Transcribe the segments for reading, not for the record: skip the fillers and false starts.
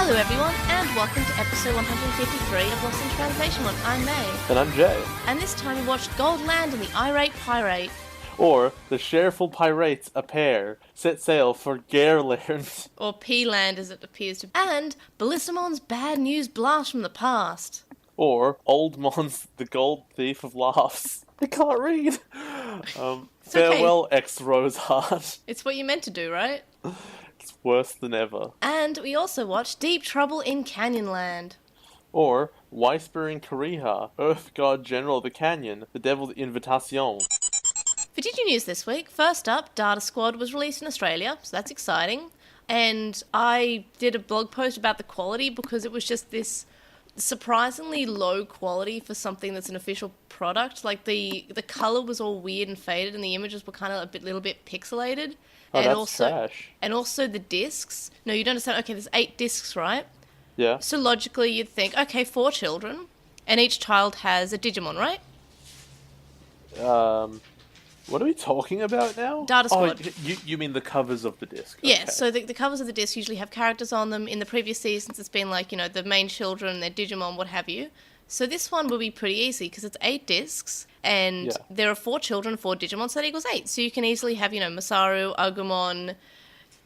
Hello everyone, and welcome to episode 153 of Lost in Translationmon. I'm May. And I'm Jay. And this time we watched Gold Land and the Irate Pirate. Or, the shareful pirates, a pair, set sail for Gareland. Or P-Land as it appears to be. And Bellissimon's Bad News Blast from the Past. Or, Old Mon's the Gold Thief of Laughs. I can't read. Farewell, okay. ex-Roseheart. It's what you meant to do, right? It's worse than ever. And we also watched Deep Trouble in Canyonland. Or, Whispering Kariha, Earth God General of the Canyon, the Devil's Invitation. For DigiNews this week, first up, Data Squad was released in Australia, so that's exciting. And I did a blog post about the quality because it was just this surprisingly low quality for something that's an official product. Like, the colour was all weird and faded, and the images were kind of little bit pixelated. Oh, and that's also, trash. And also the discs. No, you don't understand. Okay, there's 8 discs, right? Yeah. So logically you'd think, okay, 4 children, and each child has a Digimon, right? What are we talking about now? Data Squad. Oh, you mean the covers of the disc? Yeah, okay. so the covers of the disc usually have characters on them. In the previous seasons, it's been like, the main children, their Digimon, what have you. So this one will be pretty easy because it's 8 discs, and there are 4 children, 4 Digimon, so that equals 8. So you can easily have, Masaru, Agumon,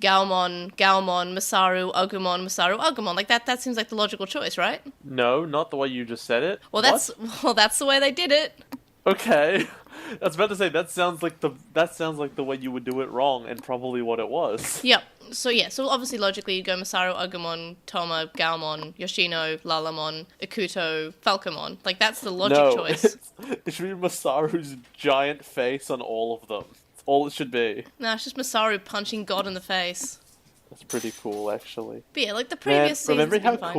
Galmon, Masaru, Agumon. Like that seems like the logical choice, right? No, not the way you just said it. Well, that's the way they did it. Okay. I was about to say that sounds like the way you would do it wrong, and probably what it was. Yep. So obviously logically you go Masaru, Agumon, Toma, Galmon, Yoshino, Lalamon, Ikuto, Falcomon. Like that's the logic choice. It should be Masaru's giant face on all of them. That's all it should be. No, it's just Masaru punching God in the face. That's pretty cool, actually. But yeah, like the previous seasons. Remember how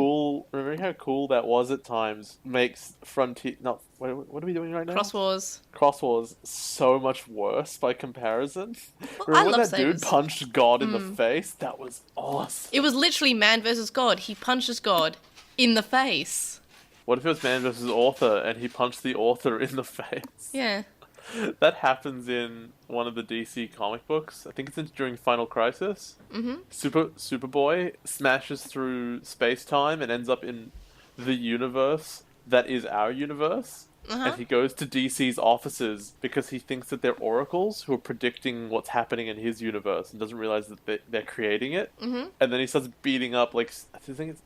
cool that was at times? Makes Frontier. No, what are we doing right now? Cross Wars so much worse by comparison. Well, Remember when love that dude Sabers. punched God in the face? That was awesome. It was literally man versus God. He punches God in the face. What if it was man versus author and he punched the author in the face? Yeah. That happens in one of the DC comic books. I think it's during Final Crisis. Mm-hmm. Superboy smashes through space-time and ends up in the universe that is our universe. Uh-huh. And he goes to DC's offices because he thinks that they're oracles who are predicting what's happening in his universe and doesn't realize that they're creating it. Mm-hmm. And then he starts beating up, I think it's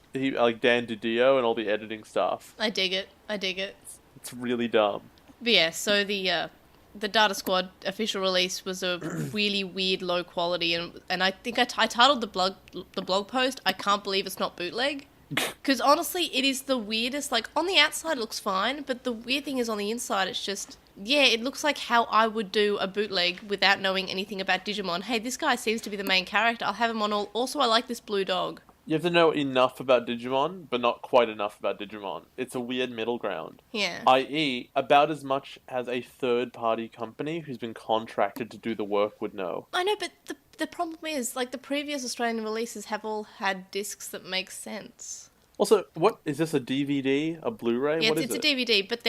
Dan DiDio and all the editing staff. I dig it. It's really dumb. But yeah, so the Data Squad official release was a really weird low quality, and I think I titled the blog post, I can't believe it's not bootleg. Because honestly, it is the weirdest. Like, on the outside it looks fine, but the weird thing is on the inside it's just, it looks like how I would do a bootleg without knowing anything about Digimon. Hey, this guy seems to be the main character, I'll have him on all. Also, I like this blue dog. You have to know enough about Digimon, but not quite enough about Digimon. It's a weird middle ground. Yeah. I.e., about as much as a third-party company who's been contracted to do the work would know. I know, but the problem is, like, the previous Australian releases have all had discs that make sense. Also, what is this, a DVD, a Blu-ray? Yeah, what it's a DVD, but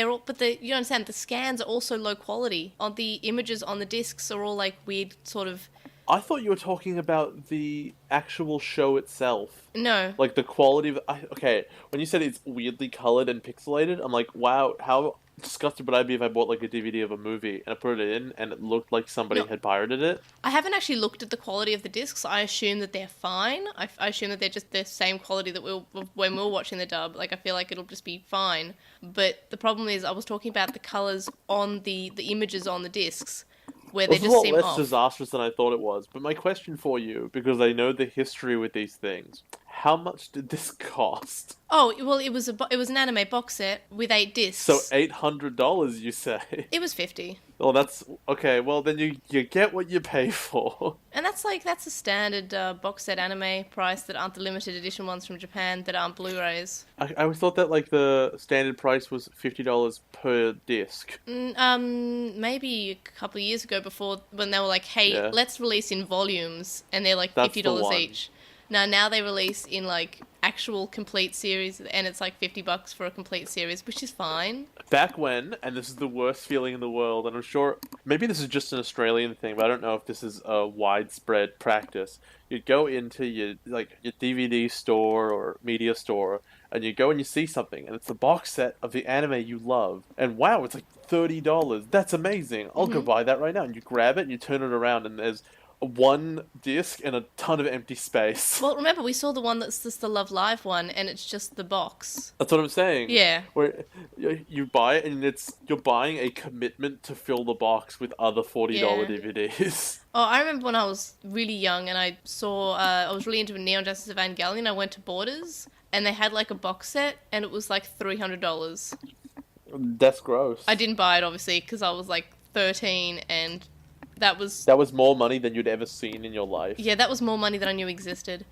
you understand, the scans are also low quality. On the images on the discs are all like weird sort of. I thought you were talking about the actual show itself. No. Like the quality of... Okay, when you said it's weirdly coloured and pixelated, I'm like, wow, how disgusted would I be if I bought like a DVD of a movie and I put it in and it looked like somebody had pirated it? I haven't actually looked at the quality of the discs. I assume that they're fine. I assume that they're just the same quality that when we're watching the dub. Like, I feel like it'll just be fine. But the problem is, I was talking about the colours on the images on the discs, where they just seem off. It's a lot less disastrous than I thought it was. But my question for you, because I know the history with these things, how much did this cost? Oh, well, it was an anime box set with 8 discs. So $800, you say? It was $50. Well, that's... Okay, well, then you get what you pay for. And that's a standard box set anime price that aren't the limited edition ones from Japan that aren't Blu-rays. I always thought that, like, the standard price was $50 per disc. Maybe a couple of years ago before, when they were like, let's release in volumes, and they're like $50 each. Now they release in like actual complete series, and it's like $50 for a complete series, which is fine. Back when, and this is the worst feeling in the world, and I'm sure maybe this is just an Australian thing, but I don't know if this is a widespread practice. You'd go into your DVD store or media store, and you go and you see something, and it's the box set of the anime you love, and wow, it's like $30. That's amazing. I'll go buy that right now. And you grab it and you turn it around, and there's one disc and a ton of empty space. Well, remember, we saw the one that's just the Love Live one, and it's just the box. That's what I'm saying. Yeah. Where you buy it, and you're buying a commitment to fill the box with other $40 DVDs. Oh, I remember when I was really young, and I saw, I was really into Neon Genesis Evangelion. I went to Borders, and they had like a box set, and it was like $300. That's gross. I didn't buy it, obviously, because I was like 13, and that was more money than you'd ever seen in your life. Yeah, that was more money than I knew existed.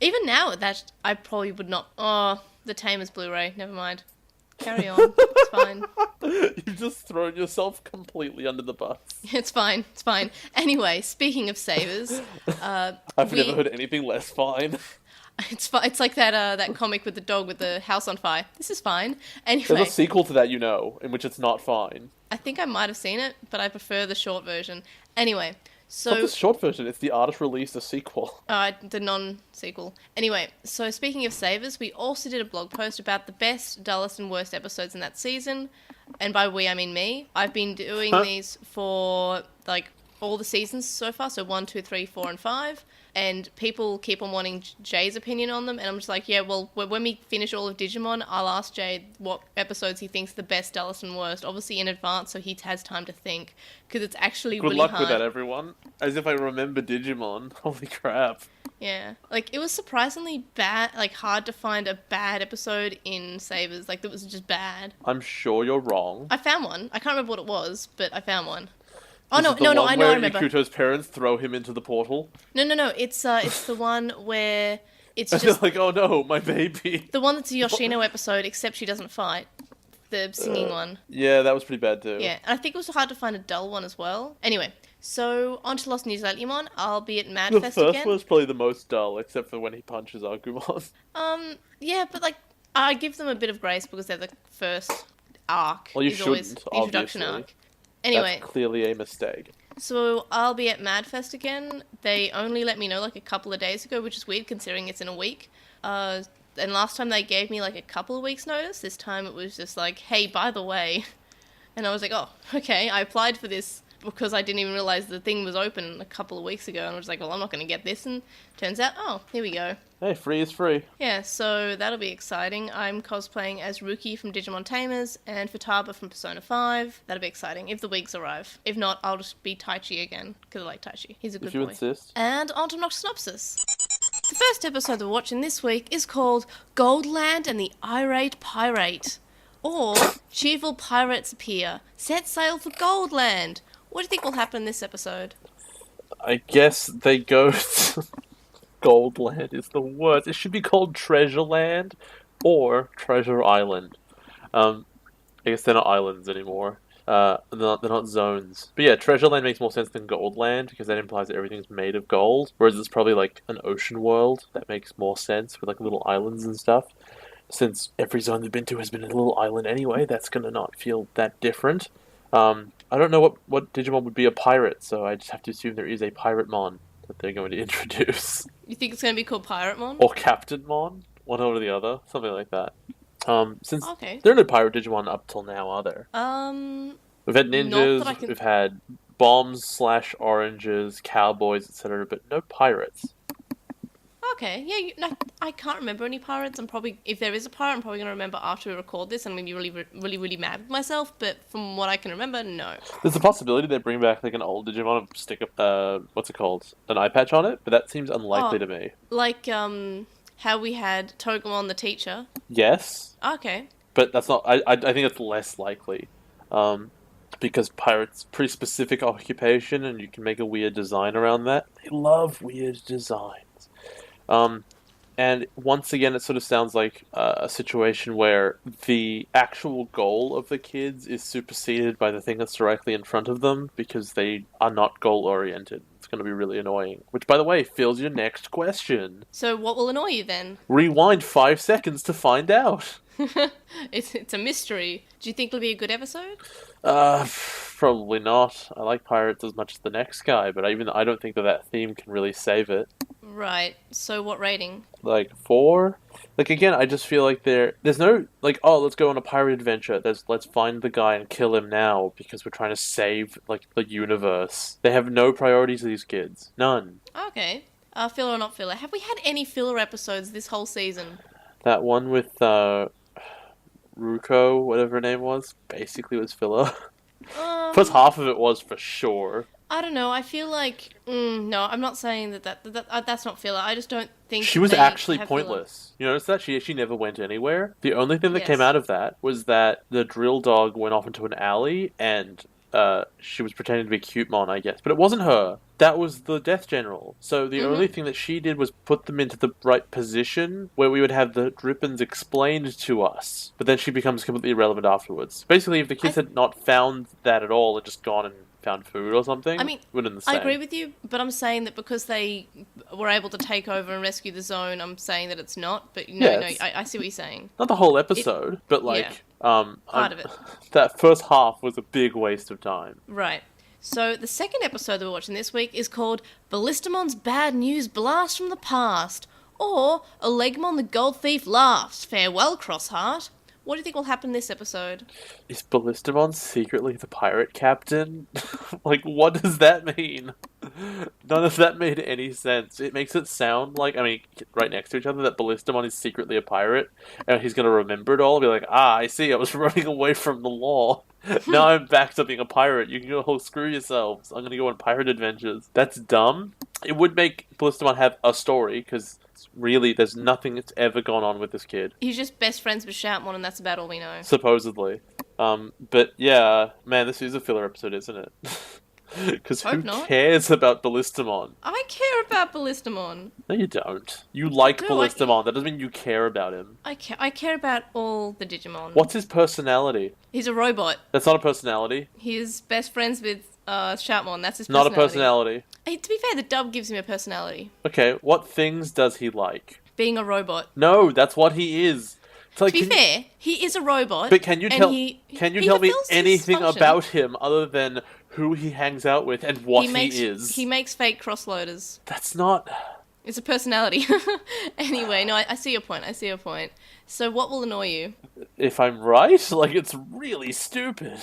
Even now, that I probably would not. Oh, the Tamers Blu-ray. Never mind. Carry on. It's fine. You've just thrown yourself completely under the bus. It's fine. It's fine. Anyway, speaking of savers, I've never heard anything less fine. It's like that comic with the dog with the house on fire. This is fine. Anyway, there's a sequel to that, in which it's not fine. I think I might have seen it, but I prefer the short version. Anyway, so... Not the short version, it's the artist released a sequel. The non-sequel. Anyway, so speaking of savers, we also did a blog post about the best, dullest, and worst episodes in that season. And by we, I mean me. I've been doing these for, like, all the seasons so far, so 1, 2, 3, 4, and 5. And people keep on wanting Jay's opinion on them, and I'm just like, yeah, well, when we finish all of Digimon, I'll ask Jay what episodes he thinks the best, dullest, and worst, obviously in advance, so he has time to think, because it's actually really hard. Good luck with that, everyone. As if I remember Digimon. Holy crap. Yeah. Like, it was surprisingly bad, like, hard to find a bad episode in Savers, like, that was just bad. I'm sure you're wrong. I found one. I can't remember what it was, but I found one. Oh, no, I know, I remember. Ikuto's parents throw him into the portal? No, it's the one where it's just... like, oh no, my baby. The one that's a Yoshino episode, except she doesn't fight. The singing one. Yeah, that was pretty bad too. Yeah, and I think it was hard to find a dull one as well. Anyway, so on to Lost NewsLatelymon. I'll be at MadFest again. The first one's probably the most dull, except for when he punches Agumon. Yeah, but like, I give them a bit of grace because they're the first arc. Well, you shouldn't, the introduction arc. Anyway, that's clearly a mistake. So I'll be at MadFest again. They only let me know like a couple of days ago, which is weird considering it's in a week. And last time they gave me like a couple of weeks notice. This time it was just like, hey, by the way. And I was like, oh, okay. I applied for this because I didn't even realize the thing was open a couple of weeks ago. And I was like, well, I'm not going to get this. And turns out, oh, here we go. Hey, free is free. Yeah, so that'll be exciting. I'm cosplaying as Ruki from Digimon Tamers and Futaba from Persona 5. That'll be exciting if the wigs arrive. If not, I'll just be Taichi again, because I like Taichi. He's a good boy. If you insist. And on to Obnoxious Synopsis. The first episode we're watching this week is called Goldland and the Irate Pirate. Or Cheerful Pirates Appear. Set sail for Goldland. What do you think will happen in this episode? I guess they go to... Goldland is the worst. It should be called Treasure Land or Treasure Island. I guess they're not islands anymore. They're not zones. But yeah, Treasure Land makes more sense than Goldland because that implies that everything's made of gold. Whereas it's probably like an ocean world that makes more sense with like little islands and stuff. Since every zone they've been to has been a little island anyway, that's gonna not feel that different. I don't know what Digimon would be a pirate, so I just have to assume there is a Piratemon that they're going to introduce. You think it's going to be called Piratemon? Or Captainmon? One over the other. Something like that. Since okay. There are no Pirate Digimon up till now, are there? We've had ninjas, we've had bombs/oranges, cowboys, etc., but no pirates. Okay, yeah, I can't remember any pirates. If there is a pirate, I'm probably going to remember after we record this, and I'm going to be really, really mad with myself, but from what I can remember, no. There's a possibility they bring back like an old Digimon and stick what's it called? An eye patch on it, but that seems unlikely to me. Like, how we had Togemon the teacher. Yes. Okay. But that's not, I think it's less likely. Because pirates pretty specific occupation, and you can make a weird design around that. They love weird designs. And once again, it sort of sounds like a situation where the actual goal of the kids is superseded by the thing that's directly in front of them because they are not goal-oriented. It's going to be really annoying. Which, by the way, fills your next question. So what will annoy you then? Rewind 5 seconds to find out. It's a mystery. Do you think it'll be a good episode? Probably not. I like pirates as much as the next guy, but I don't think that theme can really save it. Right. So what rating? Like 4? Like, again, I just feel like there's no, like, oh, let's go on a pirate adventure. Let's find the guy and kill him now because we're trying to save, like, the universe. They have no priorities, these kids. None. Okay. Filler or not filler? Have we had any filler episodes this whole season? That one with, Ruko, whatever her name was, basically was filler. Plus half of it was for sure. I don't know. I feel like no. I'm not saying that's not filler. I just don't think she was actually pointless. You notice that she never went anywhere. The only thing that came out of that was that the drill dog went off into an alley and she was pretending to be Cutemon, I guess, but it wasn't her. That was the Death General. So the only thing that she did was put them into the right position where we would have the Drippins explained to us. But then she becomes completely irrelevant afterwards. Basically, if the kids had not found that at all and just gone and found food or something, I mean, I agree with you, but I'm saying that because they were able to take over and rescue the zone, I'm saying that it's not. But I see what you're saying. Not the whole episode, but like part of it. That first half was a big waste of time. Right. So the second episode that we're watching this week is called Ballistamon's Bad News Blast from the Past, or A Legmon the Gold Thief Laughs. Farewell, Crossheart. What do you think will happen this episode? Is Ballistamon secretly the pirate captain? Like, what does that mean? None of that made any sense. It makes it sound like, I mean, right next to each other, that Ballistamon is secretly a pirate, and he's going to remember it all, and be like, I see, I was running away from the law. Now I'm back to being a pirate. You can go screw yourselves. I'm going to go on pirate adventures. That's dumb. It would make Ballistamon have a story, because really, therethere's nothing that's ever gone on with this kid. He's just best friends with Shoutmon, and that's about all we know. Supposedly. But yeah, man, this is a filler episode, isn't it? Because who cares about Ballistamon? I care about Ballistamon. No, you don't. You like Ballistamon. That doesn't mean you care about him. I care about all the Digimon. What's his personality? He's a robot. That's not a personality. He's best friends with Shoutmon. That's his personality. Not a personality. Hey, to be fair, the dub gives him a personality. Okay, what things does he like? Being a robot. No, that's what he is. Like, to be fair, he is a robot. But can you tell me anything about him other than who he hangs out with and what he is? He makes fake crossloaders. That's not... It's a personality. Anyway, no, I see your point. So what will annoy you? If I'm right? Like, it's really stupid.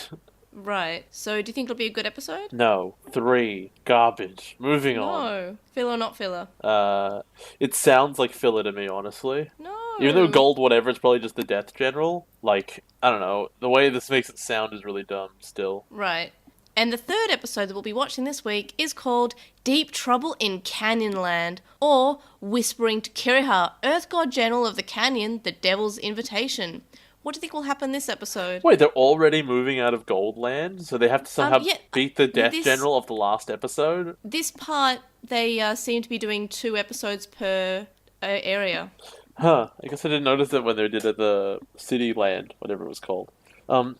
Right. So do you think it'll be a good episode? No. 3. Garbage. Moving on. No. Filler or not filler? It sounds like filler to me, honestly. No. Even though gold whatever, it's probably just the Death General. Like, I don't know. The way this makes it sound is really dumb still. Right. And the third episode that we'll be watching this week is called Deep Trouble in Canyonland, or Whispering to Kiriha, Earth God General of the Canyon, the Devil's Invitation. What do you think will happen this episode? Wait, they're already moving out of Goldland? So they have to somehow beat the Death General of the last episode? This part, they seem to be doing 2 episodes per area. Huh. I guess I didn't notice it when they did it the City Land, whatever it was called.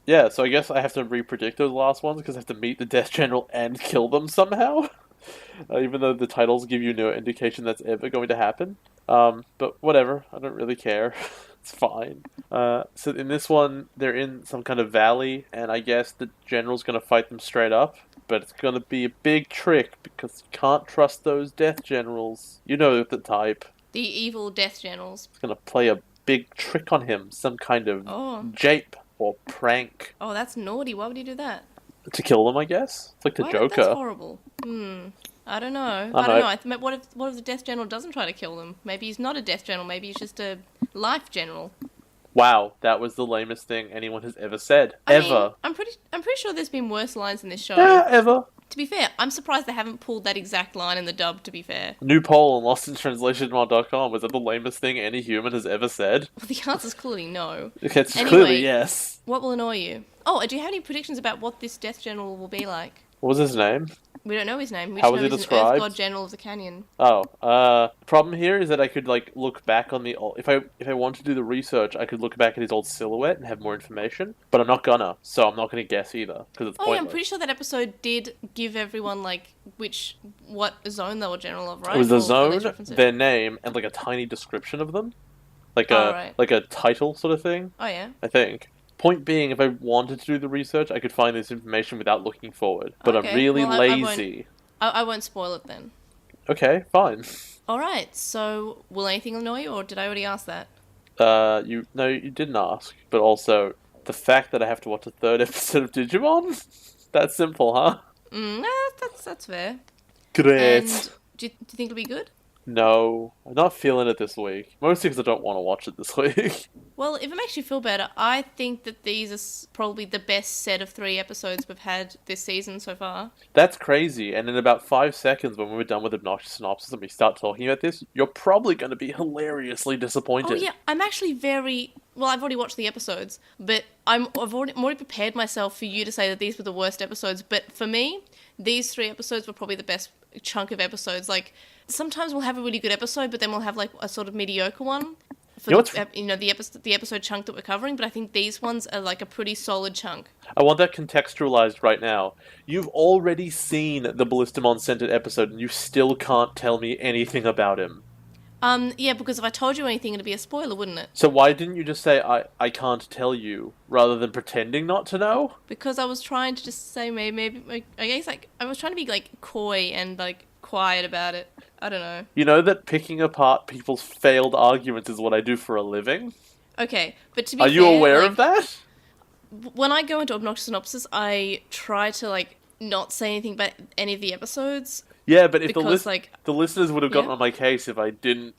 Yeah, so I guess I have to re-predict those last ones because I have to meet the Death General and kill them somehow. Even though the titles give you no indication that's ever going to happen. But whatever, I don't really care. It's fine. So in this one, they're in some kind of valley, and I guess the General's going to fight them straight up. But it's going to be a big trick because you can't trust those Death Generals. You know the type. The evil Death Generals. It's going to play a big trick on him, some kind of jape or prank. Oh, that's naughty. Why would he do that? To kill them, I guess. It's like the Joker. That's horrible. I don't know. I don't know. What if the Death General doesn't try to kill them? Maybe he's not a Death General. Maybe he's just a Life General. Wow, that was the lamest thing anyone has ever said. I mean, I'm pretty sure there's been worse lines in this show. Yeah, ever. To be fair, I'm surprised they haven't pulled that exact line in the dub, to be fair. New poll on LostinTranslationmon.com. Was that the lamest thing any human has ever said? Well, the answer's clearly no. Okay, it's clearly yes. What will annoy you? Oh, do you have any predictions about what this Death General will be like? What was his name? We don't know his name. We How just was know he he's an described? Earth God General of the Canyon. Oh, problem here is that I could like look back on the old, if I want to do the research, I could look back at his old silhouette and have more information, but I'm not gonna, so I'm not gonna guess either because it's Oh yeah, I'm pointless. pretty sure that episode did give everyone like what zone they were general of, right? It was the Or at least zone, reference it. their name, and like a tiny description of them, like Oh, a right. like a title sort of thing. Oh yeah. I think. Point being, if I wanted to do the research, I could find this information without looking forward, but I'm Okay. really Well, lazy. I won't spoil it then. Okay, fine. All right. So, will anything annoy you, or did I already ask that? You didn't ask, but also the fact that I have to watch a third episode of Digimon. That's simple, huh? That's fair. Great. And do you think it'll be good? No, I'm not feeling it this week. Mostly because I don't want to watch it this week. Well, if it makes you feel better, I think that these are probably the best set of 3 episodes we've had this season so far. That's crazy. And in about 5 seconds, when we're done with Obnoxious Synopsis and we start talking about this, you're probably going to be hilariously disappointed. Oh yeah, I'm actually well, I've already watched the episodes, but I'm already prepared myself for you to say that these were the worst episodes. But for me, these 3 episodes were probably the best chunk of episodes. Like, sometimes we'll have a really good episode, but then we'll have like a sort of mediocre one for the episode chunk that we're covering. But I think these ones are like a pretty solid chunk. I want that contextualized right now. You've already seen the Ballistamon Centered episode, and you still can't tell me anything about him. Yeah, because if I told you anything, it'd be a spoiler, wouldn't it? So why didn't you just say, I can't tell you, rather than pretending not to know? Because I was trying to just say maybe I guess like I was trying to be like coy and like quiet about it. I don't know. You know that picking apart people's failed arguments is what I do for a living? Okay, but to be Are fair, you aware like, of that? when I go into Obnoxious Synopsis, I try to like not say anything about any of the episodes. Yeah, but if Because, the listeners would have gotten yeah. on my case if I didn't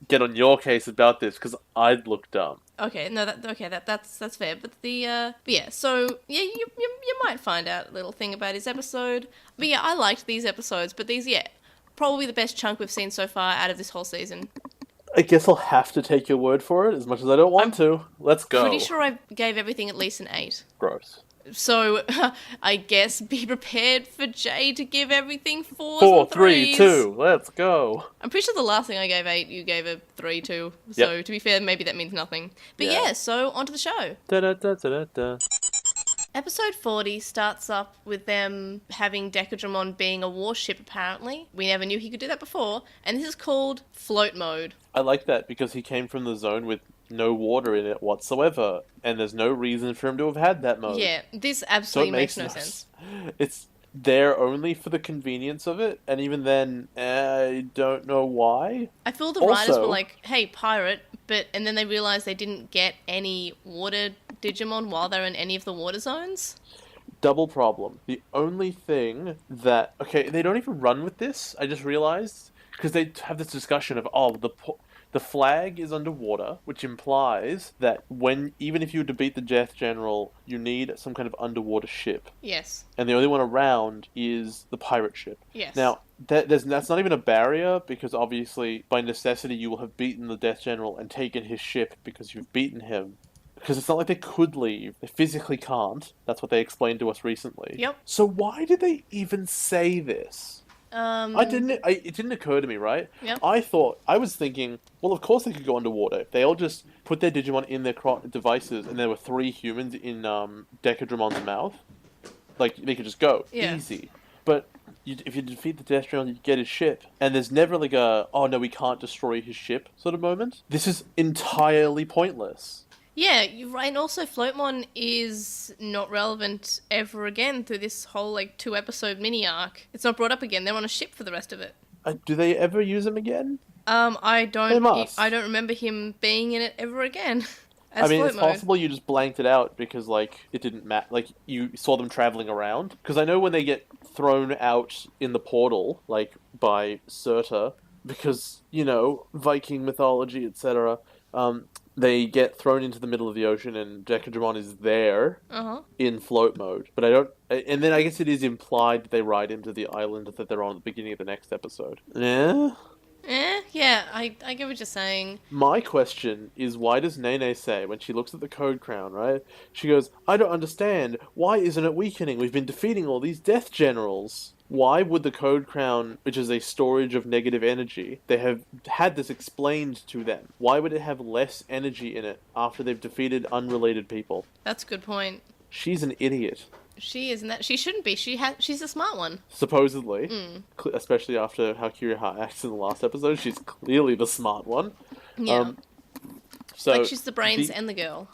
get on your case about this, because I'd look dumb. Okay, no, that's fair. But yeah, so yeah, you might find out a little thing about his episode. But yeah, I liked these episodes. But these, yeah, probably the best chunk we've seen so far out of this whole season. I guess I'll have to take your word for it, as much as I don't want to. Let's go. Pretty sure I gave everything at least an 8. Gross. So, I guess be prepared for Jay to give everything 4s 4, and 3, 3s. 2, let's go. I'm pretty sure the last thing I gave 8, you gave a 3 to. So, Yep. to be fair, maybe that means nothing. But Yeah. yeah, so onto the show. Da-da-da-da-da. Episode 40 starts up with them having Digimon being a warship, apparently. We never knew he could do that before. And this is called Float Mode. I like that because he came from the zone with no water in it whatsoever, and there's no reason for him to have had that mode. Yeah, this So it absolutely makes makes no sense. It's there only for the convenience of it, and even then, I don't know why. I feel the writers Also- were like, hey, pirate, and then they realised they didn't get any water Digimon while they're in any of the water zones. Double problem. The only thing that... Okay, they don't even run with this, I just realized, because they have this discussion of, the flag is underwater, which implies that even if you were to beat the Death General, you need some kind of underwater ship. Yes. And the only one around is the pirate ship. Yes. Now, that's not even a barrier, because obviously, by necessity, you will have beaten the Death General and taken his ship because you've beaten him. Because it's not like they could leave. They physically can't. That's what they explained to us recently. Yep. So why did they even say this? It didn't occur to me, right? Yep. I was thinking, well, of course they could go underwater. If they all just put their Digimon in their devices and there were 3 humans in Decadramon's mouth, like, they could just go. Yeah. Easy. But if you defeat the Death General, you get his ship. And there's never like oh no, we can't destroy his ship sort of moment. This is entirely pointless. Yeah, you're right. And also, Floatmon is not relevant ever again through this whole, 2-episode mini-arc. It's not brought up again. They're on a ship for the rest of it. Do they ever use him again? I don't... They must. I don't remember him being in it ever again. As It's Floatmode. possible you just blanked it out because, it didn't matter. You saw them traveling around. Because I know when they get thrown out in the portal, by Surta, because, Viking mythology, etc., they get thrown into the middle of the ocean and Decadramon is there in float mode. But I don't... And then I guess it is implied that they ride him to the island that they're on at the beginning of the next episode. Yeah? Yeah, I get what you're saying. My question is, why does Nene say, when she looks at the code crown, right? She goes, I don't understand. Why isn't it weakening? We've been defeating all these death generals. Why would the code crown, which is a storage of negative energy, they have had this explained to them. Why would it have less energy in it after they've defeated unrelated people? That's a good point. She's an idiot. She isn't that. She shouldn't be. She's a smart one. Supposedly. Especially after how Kiriha acts in the last episode, she's clearly the smart one. Yeah. So like she's the brains and the girl.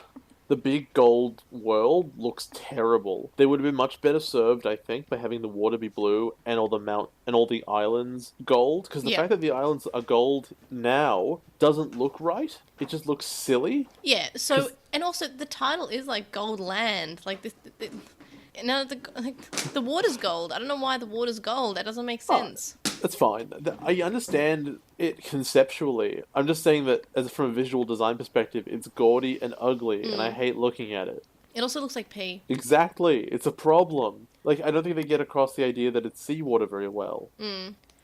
The big gold world looks terrible. They would have been much better served, I think, by having the water be blue and all the islands gold. Because the fact that the islands are gold now doesn't look right. It just looks silly. Yeah. So and also the title is like Gold Land. Like this. No, the water's gold. I don't know why the water's gold. That doesn't make sense. That's fine. I understand it conceptually. I'm just saying that, from a visual design perspective, it's gaudy and ugly, and I hate looking at it. It also looks like pee. Exactly. It's a problem. Like, I don't think they get across the idea that it's seawater very well.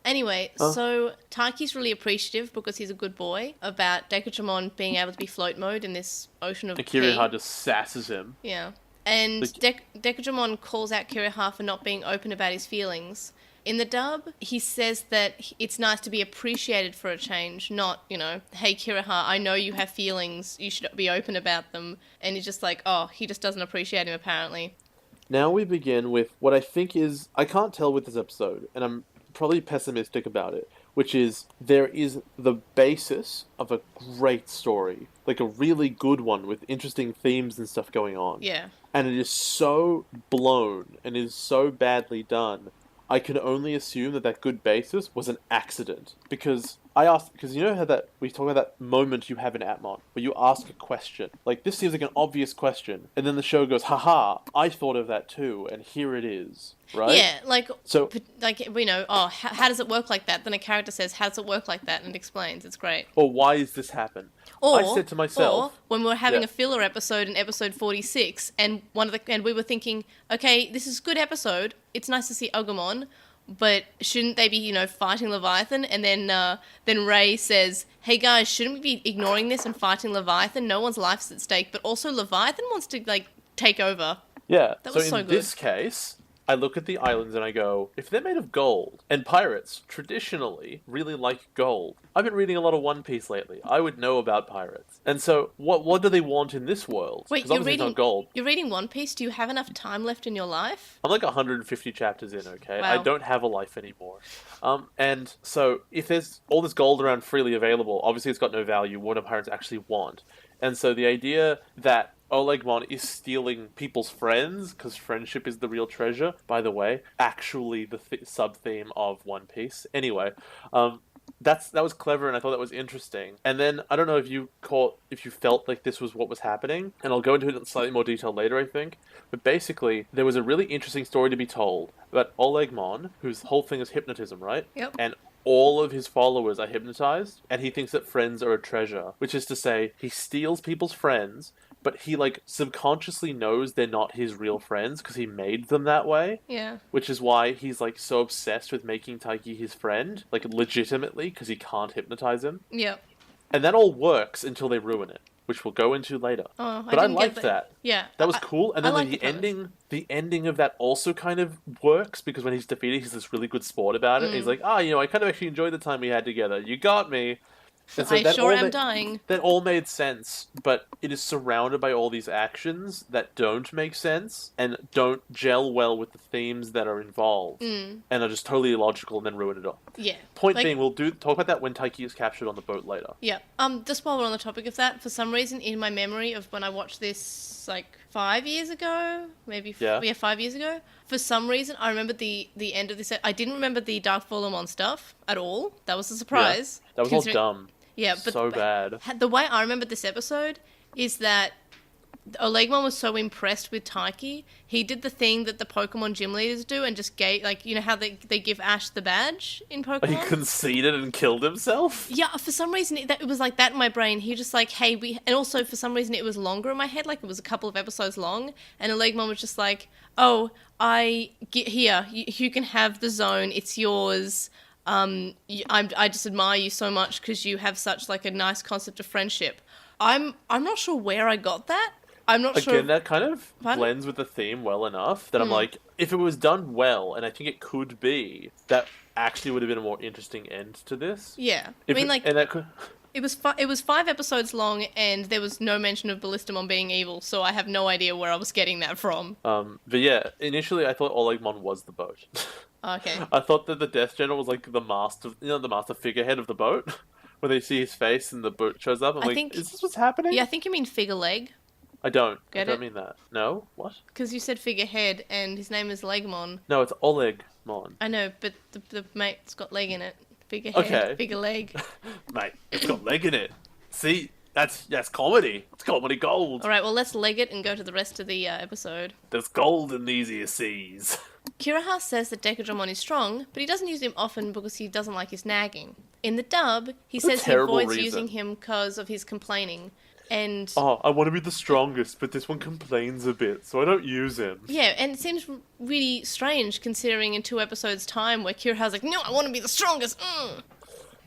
Anyway, so Taiki's really appreciative, because he's a good boy, about Digimon being able to be float mode in this ocean of pee. Kiriha just sasses him. Yeah. And Digimon calls out Kiriha for not being open about his feelings. In the dub, he says that it's nice to be appreciated for a change, not, hey Kiriha, I know you have feelings, you should be open about them. And he's just like, he just doesn't appreciate him apparently. Now we begin with what I think is, I can't tell with this episode, and I'm probably pessimistic about it, which is there is the basis of a great story, like a really good one with interesting themes and stuff going on. Yeah. And it is so blown and is so badly done. I can only assume that good basis was an accident. Because you know how we talk about that moment you have in Atmon, where you ask a question. Like, this seems like an obvious question. And then the show goes, haha, I thought of that too, and here it is. Right? Yeah, how does it work like that? Then a character says, how does it work like that? And it explains. It's great. Or why does this happen? I said to myself... Or when we were having a filler episode in episode 46, and we were thinking, okay, this is a good episode. It's nice to see Agumon, but shouldn't they be, fighting Leviathan? And then Ray says, hey guys, shouldn't we be ignoring this and fighting Leviathan? No one's life's at stake, but also Leviathan wants to, take over. Yeah, that was so in good. This case... I look at the islands and I go, if they're made of gold, and pirates traditionally really like gold. I've been reading a lot of One Piece lately. I would know about pirates. And so, what do they want in this world? Wait, you're reading, it's not gold. You're reading One Piece? Do you have enough time left in your life? I'm like 150 chapters in, okay? Wow. I don't have a life anymore. And so, if there's all this gold around freely available, obviously it's got no value. What do pirates actually want? And so the idea that Olegmon is stealing people's friends, because friendship is the real treasure, by the way, actually the sub-theme of One Piece. Anyway, that was clever, and I thought that was interesting. And then, I don't know if you felt like this was what was happening, and I'll go into it in slightly more detail later, I think. But basically, there was a really interesting story to be told about Olegmon, whose whole thing is hypnotism, right? Yep. And all of his followers are hypnotized, and he thinks that friends are a treasure, which is to say, he steals people's friends, but he, subconsciously knows they're not his real friends, because he made them that way. Yeah. Which is why he's, so obsessed with making Taiki his friend, legitimately, because he can't hypnotize him. Yep. And that all works until they ruin it, which we'll go into later. Oh, but I liked that. Yeah. That was cool, and then the ending of that also kind of works, because when he's defeated, he's this really good sport about it, and he's like, I kind of actually enjoyed the time we had together. You got me. And so I sure am dying. That all made sense, but it is surrounded by all these actions that don't make sense and don't gel well with the themes that are involved, and are just totally illogical and then ruin it all. Yeah. Point being, we'll talk about that when Taiki is captured on the boat later. Yeah. Just while we're on the topic of that, for some reason in my memory of when I watched this 5 years ago, maybe 5 years ago. For some reason, I remember the end of this. I didn't remember the Dark Volumon stuff at all. That was a surprise. Yeah, that was all dumb. Yeah, but so bad. The way I remember this episode is that Olegmon was so impressed with Taiki, he did the thing that the Pokemon gym leaders do and just gave, how they give Ash the badge in Pokemon? He conceded and killed himself? Yeah, for some reason, it was like that in my brain. He just hey, and also for some reason it was longer in my head, it was a couple of episodes long, and Olegmon was just like, oh, you can have the zone, it's yours. I just admire you so much because you have such like a nice concept of friendship. I'm not sure where I got that. I'm not sure. Again, that kind of Pardon? blends with the theme well enough that I'm like, if it was done well, and I think it could be, that actually would have been a more interesting end to this. Yeah, If I mean, it- like, and that could, it was 5 episodes long, and there was no mention of Ballistamon being evil, so I have no idea where I was getting that from. but yeah, initially I thought Olegmon was the boat. Okay. I thought that the Death General was like the master, the master figurehead of the boat. When they see his face and the boat shows up, I'm like, think- is this what's happening? Yeah, I think you mean figure leg, I don't. Get I don't it? mean that. No? What? because you said figurehead, and his name is Legmon. No, it's Olegmon. I know, but the mate's got leg in it. Figurehead, Okay. figure leg. Mate, it's got leg in it. See? That's comedy. It's comedy gold. All right, well, let's leg it and go to the rest of the episode. There's gold in these here seas. Kiraha says that Decadramon is strong, but he doesn't use him often because he doesn't like his nagging. In the dub, he says he terrible avoids reason. using him because of his complaining. And Oh, I want to be the strongest, but this one complains a bit, so I don't use him. yeah, and it seems really strange considering in 2 episodes' time where Kiraha's like, no, I want to be the strongest.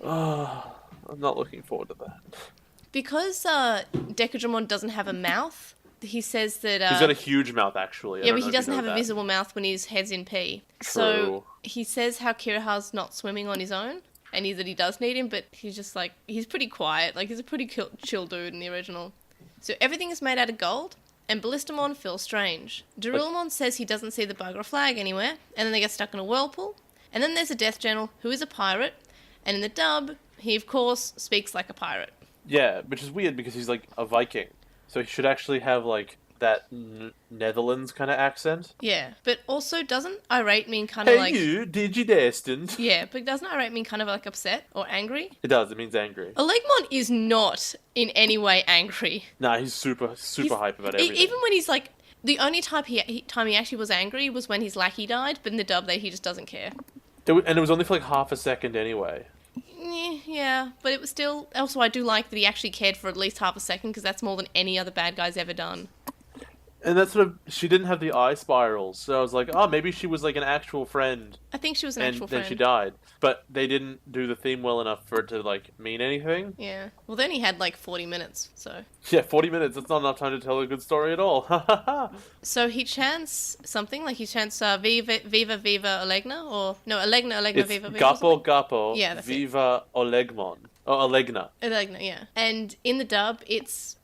I'm not looking forward to that. Because Decadramon doesn't have a mouth, he says that... He's got a huge mouth, actually. I yeah, don't but know he if you doesn't know have a that. visible mouth when his head's in pee. So True. he says how Kiraha's not swimming on his own, and that he does need him, but he's just like, he's pretty quiet. Like, he's a pretty chill dude in the original. So everything is made out of gold, and Ballistamon feels strange. Dorilmon says he doesn't see the Bugra flag anywhere, and then they get stuck in a whirlpool. And then there's a Death General, who is a pirate, and in the dub, he of course speaks like a pirate. Yeah, which is weird because he's like a Viking. So he should actually have like that Netherlands kind of accent. Yeah, but also doesn't irate mean kind of Hey like... you, Digidestined. Yeah, but doesn't irate mean kind of like upset or angry? It does, it means angry. Olegmon is not in any way angry. Nah, he's super He's- hype about everything. Even when he's like... The only time he actually was angry was when his lackey died, but in the dub, he just doesn't care. And it was only for like half a second anyway. Yeah, but it was still... Also, I do like that he actually cared for at least half a second, because that's more than any other bad guy's ever done. And that's sort of... She didn't have the eye spirals, so I was like, oh, maybe she was like an actual friend. I think she was an And actual then friend. she died. But they didn't do the theme well enough for it to like mean anything. Yeah. Well, they only had like 40 minutes, so... Yeah, 40 minutes, that's not enough time to tell a good story at all. Ha ha ha! So he chants something, like he chants Viva Olegna, or... No, Olegna, It's Viva, or Gapo something? Gapo, Yeah, that's it. Viva Olegmon. Oh, Olegna. Olegna, yeah. And in the dub, it's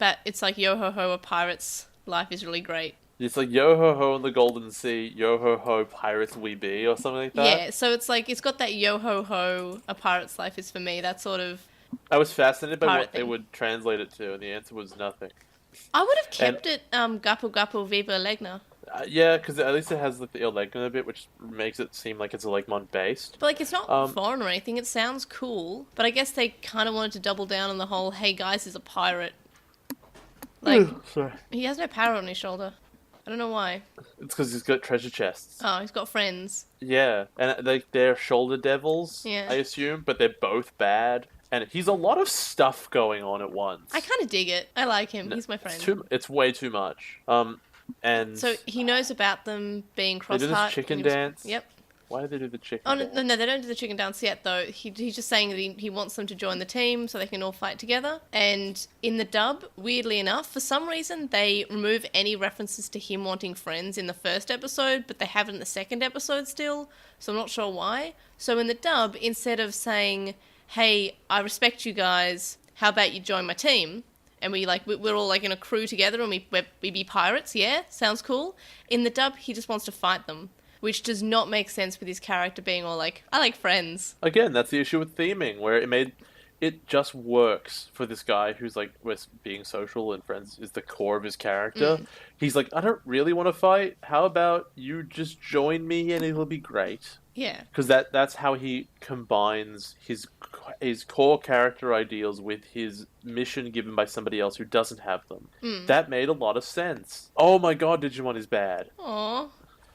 like, yo ho ho, a pirate's life is really great. It's like Yo Ho Ho in the Golden Sea, Yo Ho Ho Pirates We Be, or something like that. Yeah, so it's like, it's got that yo ho ho, a pirate's life is for me, that sort of... I was fascinated by Pirate what they thing. would translate it to, and the answer was nothing. I would have kept it Gapo Gapo Viva Olegna. Yeah, because at least it has like, the Olegmon bit, which makes it seem like it's Olegmon based. But like, it's not foreign or anything, it sounds cool, but I guess they kind of wanted to double down on the whole, hey guys, he's a pirate. Like, Sorry. he has no parrot on his shoulder. I don't know why. It's because he's got treasure chests. Oh, he's got friends. Yeah, and they're shoulder devils, Yeah. I assume, but they're both bad. And he's a lot of stuff going on at once. I kind of dig it. I like him. He's my friend. It's way too much. And So he knows about them being they cross do this heart. chicken and he was- dance. Yep. Why do they do the chicken Oh, dance? no, they don't do the chicken dance yet, though. He's just saying that he wants them to join the team so they can all fight together. And in the dub, weirdly enough, for some reason, they remove any references to him wanting friends in the first episode, but they have it in the second episode still, so I'm not sure why. So in the dub, instead of saying, hey, I respect you guys, how about you join my team? And we're all like in a crew together and we be pirates, yeah? Sounds cool. In the dub, he just wants to fight them, which does not make sense with his character being all like, I like friends. Again, that's the issue with theming, where it just works for this guy who's like, where being social and friends is the core of his character. He's like, I don't really want to fight. How about you just join me and it'll be great? Yeah. Because that's how he combines his core character ideals with his mission given by somebody else who doesn't have them. That made a lot of sense. Oh my god, Digimon is bad. Aww.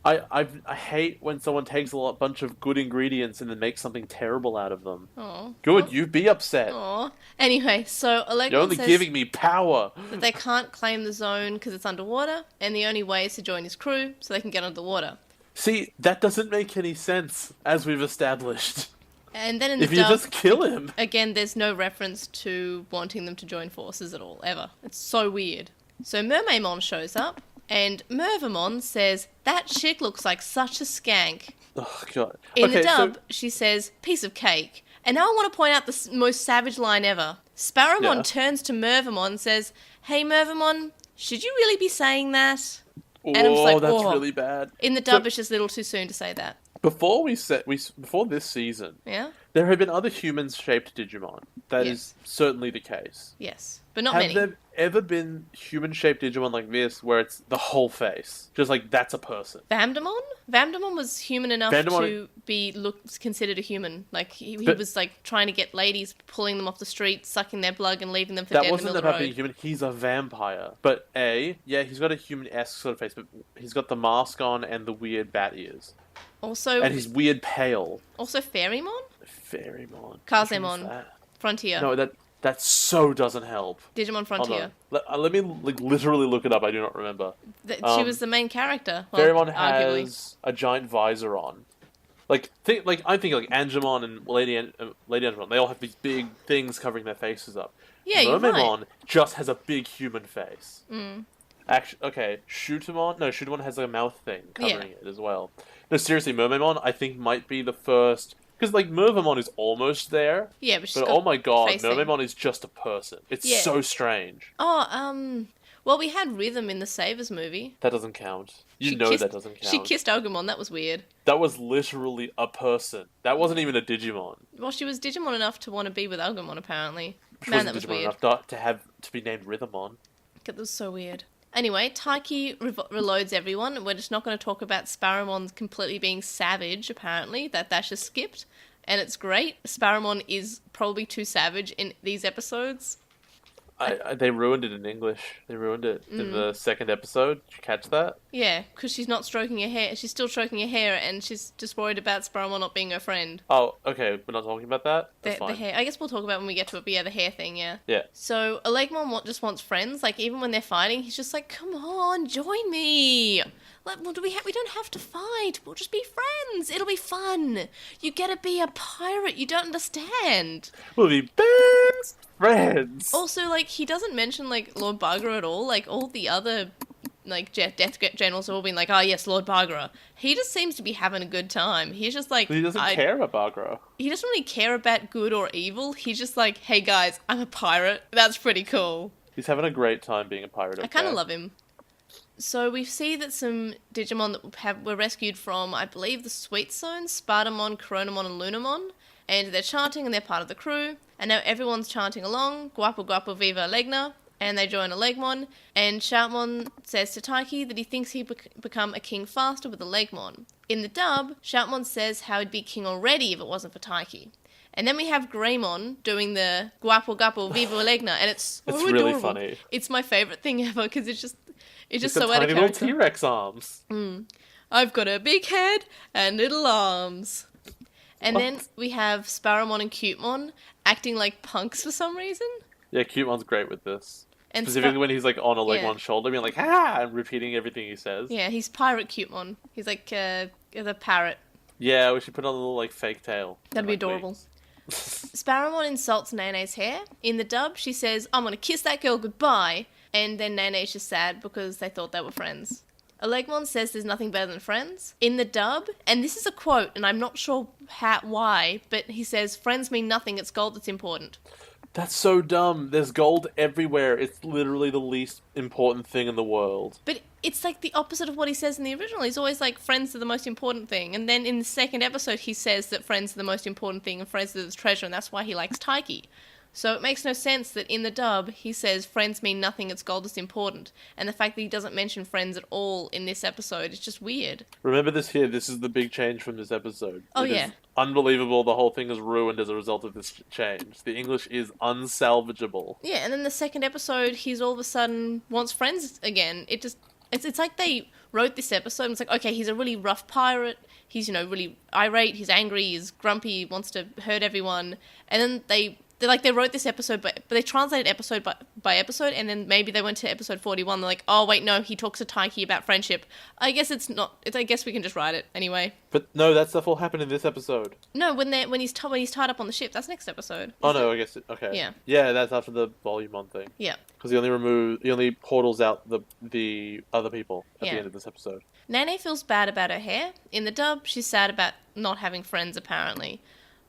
I hate when someone takes a bunch of good ingredients and then makes something terrible out of them. Aww. Good, you be upset. Aww. Anyway, so You're Olegmon only says giving me power. that they can't claim the zone because it's underwater, and the only way is to join his crew so they can get under the water. See, that doesn't make any sense, as we've established. And then in the If you dub, just kill him. again, there's no reference to wanting them to join forces at all, ever. It's so weird. So Mermaidmon shows up, and Mervamon says, that chick looks like such a skank. Oh, God. In the dub, she says, piece of cake. And now I want to point out the most savage line ever. Sparrowmon turns to Mervamon and says, hey Mervamon, should you really be saying that? And I'm just like, that's really bad. In the dub, it's just a little too soon to say that. Before before this season, there have been other human-shaped Digimon. That is certainly the case. Yes, but not many. Have there ever been human-shaped Digimon like this, where it's the whole face, just like that's a person? Vamdemon? Vamdemon was human enough to be considered a human. Like he was like trying to get ladies, pulling them off the street, sucking their blood, and leaving them for dead in the middle of the road. That wasn't about being human. He's a vampire. But he's got a human-esque sort of face, but he's got the mask on and the weird bat ears. Also, and he's weird pale. Also, Fairymon? Fairymon. Kazemon. Frontier. No, that so doesn't help. Digimon Frontier. Let me literally look it up. I do not remember. She was the main character. Well, Fairymon has a giant visor on. I'm thinking Angemon and Lady Angemon. They all have these big things covering their faces up. Yeah, you're right. Mermaidmon just has a big human face. Mm. Actually, okay, Shootamon has like a mouth thing covering it as well. No, seriously, Mermaidmon I think might be the first, because like Mervamon is almost there. Yeah, but oh my god, Mermaidmon is just a person. It's so strange. Oh, well, we had Rhythm in the Savers movie. That doesn't count. That doesn't count. She kissed Agumon. That was weird. That was literally a person. That wasn't even a Digimon. Well, she was Digimon enough to want to be with Agumon, apparently. She wasn't Digimon weird. Enough to be named Rhythmon. That was so weird. Anyway, Taiki reloads everyone. We're just not going to talk about Sparrowmon completely being savage, apparently. That's just skipped. And it's great. Sparrowmon is probably too savage in these episodes. They ruined it in English. They ruined it in the second episode. Did you catch that? Yeah, because she's not stroking her hair. She's still stroking her hair, and she's just worried about Sparrowmon not being her friend. Oh, okay. We're not talking about that? That's fine. The hair. I guess we'll talk about it when we get to it, but the hair thing, yeah. Yeah. So, Elegmon just wants friends. Like, even when they're fighting, he's just like, come on, join me. Like, well, we don't have to fight. We'll just be friends. It'll be fun. You get to be a pirate. You don't understand. We'll be best friends. Also, like, he doesn't mention, like, Lord Bargara at all. Like, all the other, like, Death Generals have all been like, oh, yes, Lord Bargara. He just seems to be having a good time. He's just like... He doesn't care about Bargara. He doesn't really care about good or evil. He's just like, hey, guys, I'm a pirate. That's pretty cool. He's having a great time being a pirate. I kind of love him. So we see that some Digimon that were rescued from, I believe, the Sweet Zone, Spartamon, Coronamon, and Lunamon, and they're chanting and they're part of the crew, and now everyone's chanting along, Guapo Guapo Viva Legna, and they join Elegmon, and Shoutmon says to Taiki that he thinks he'd become a king faster with Elegmon. In the dub, Shoutmon says how he'd be king already if it wasn't for Taiki. And then we have Greymon doing the Guapo Guapo Viva Legna, and it's so adorable. Really funny. It's my favourite thing ever, because it's just so out of character. little T-Rex arms. I've got a big head and little arms. And then we have Sparrowmon and Cutemon acting like punks for some reason. Yeah, Cutemon's great with this. And specifically when he's like on Elegmon's shoulder, being like, ha! And repeating everything he says. Yeah, he's Pirate Cutemon. He's like the parrot. Yeah, we should put on a little like fake tail. That'd be adorable. Sparrowmon insults Nene's hair. In the dub, she says, I'm gonna kiss that girl goodbye. And then Nene's just sad because they thought they were friends. Elegmon says there's nothing better than friends. In the dub, and this is a quote, and I'm not sure why, but he says, friends mean nothing, it's gold that's important. That's so dumb. There's gold everywhere. It's literally the least important thing in the world. But it's like the opposite of what he says in the original. He's always like, friends are the most important thing. And then in the second episode, he says that friends are the most important thing and friends are the treasure, and that's why he likes Taiki. So it makes no sense that in the dub, he says friends mean nothing, it's gold that's important. And the fact that he doesn't mention friends at all in this episode is just weird. Remember this here, this is the big change from this episode. Oh, yeah. Unbelievable, the whole thing is ruined as a result of this change. The English is unsalvageable. Yeah, and then the second episode, he's all of a sudden wants friends again. It's like they wrote this episode and it's like, okay, he's a really rough pirate, he's, really irate, he's angry, he's grumpy, he wants to hurt everyone. And then they wrote this episode, but they translated episode by episode, and then maybe they went to episode 41. They're like, oh wait, no, he talks to Taiki about friendship. I guess it's not. I guess we can just write it anyway. But no, that stuff will happen in this episode. No, when he's tied up on the ship, that's next episode. Oh no, I guess okay. Yeah, that's after the Volumon thing. Yeah. Because he only portals out the other people at the end of this episode. Nene feels bad about her hair. In the dub, she's sad about not having friends, apparently.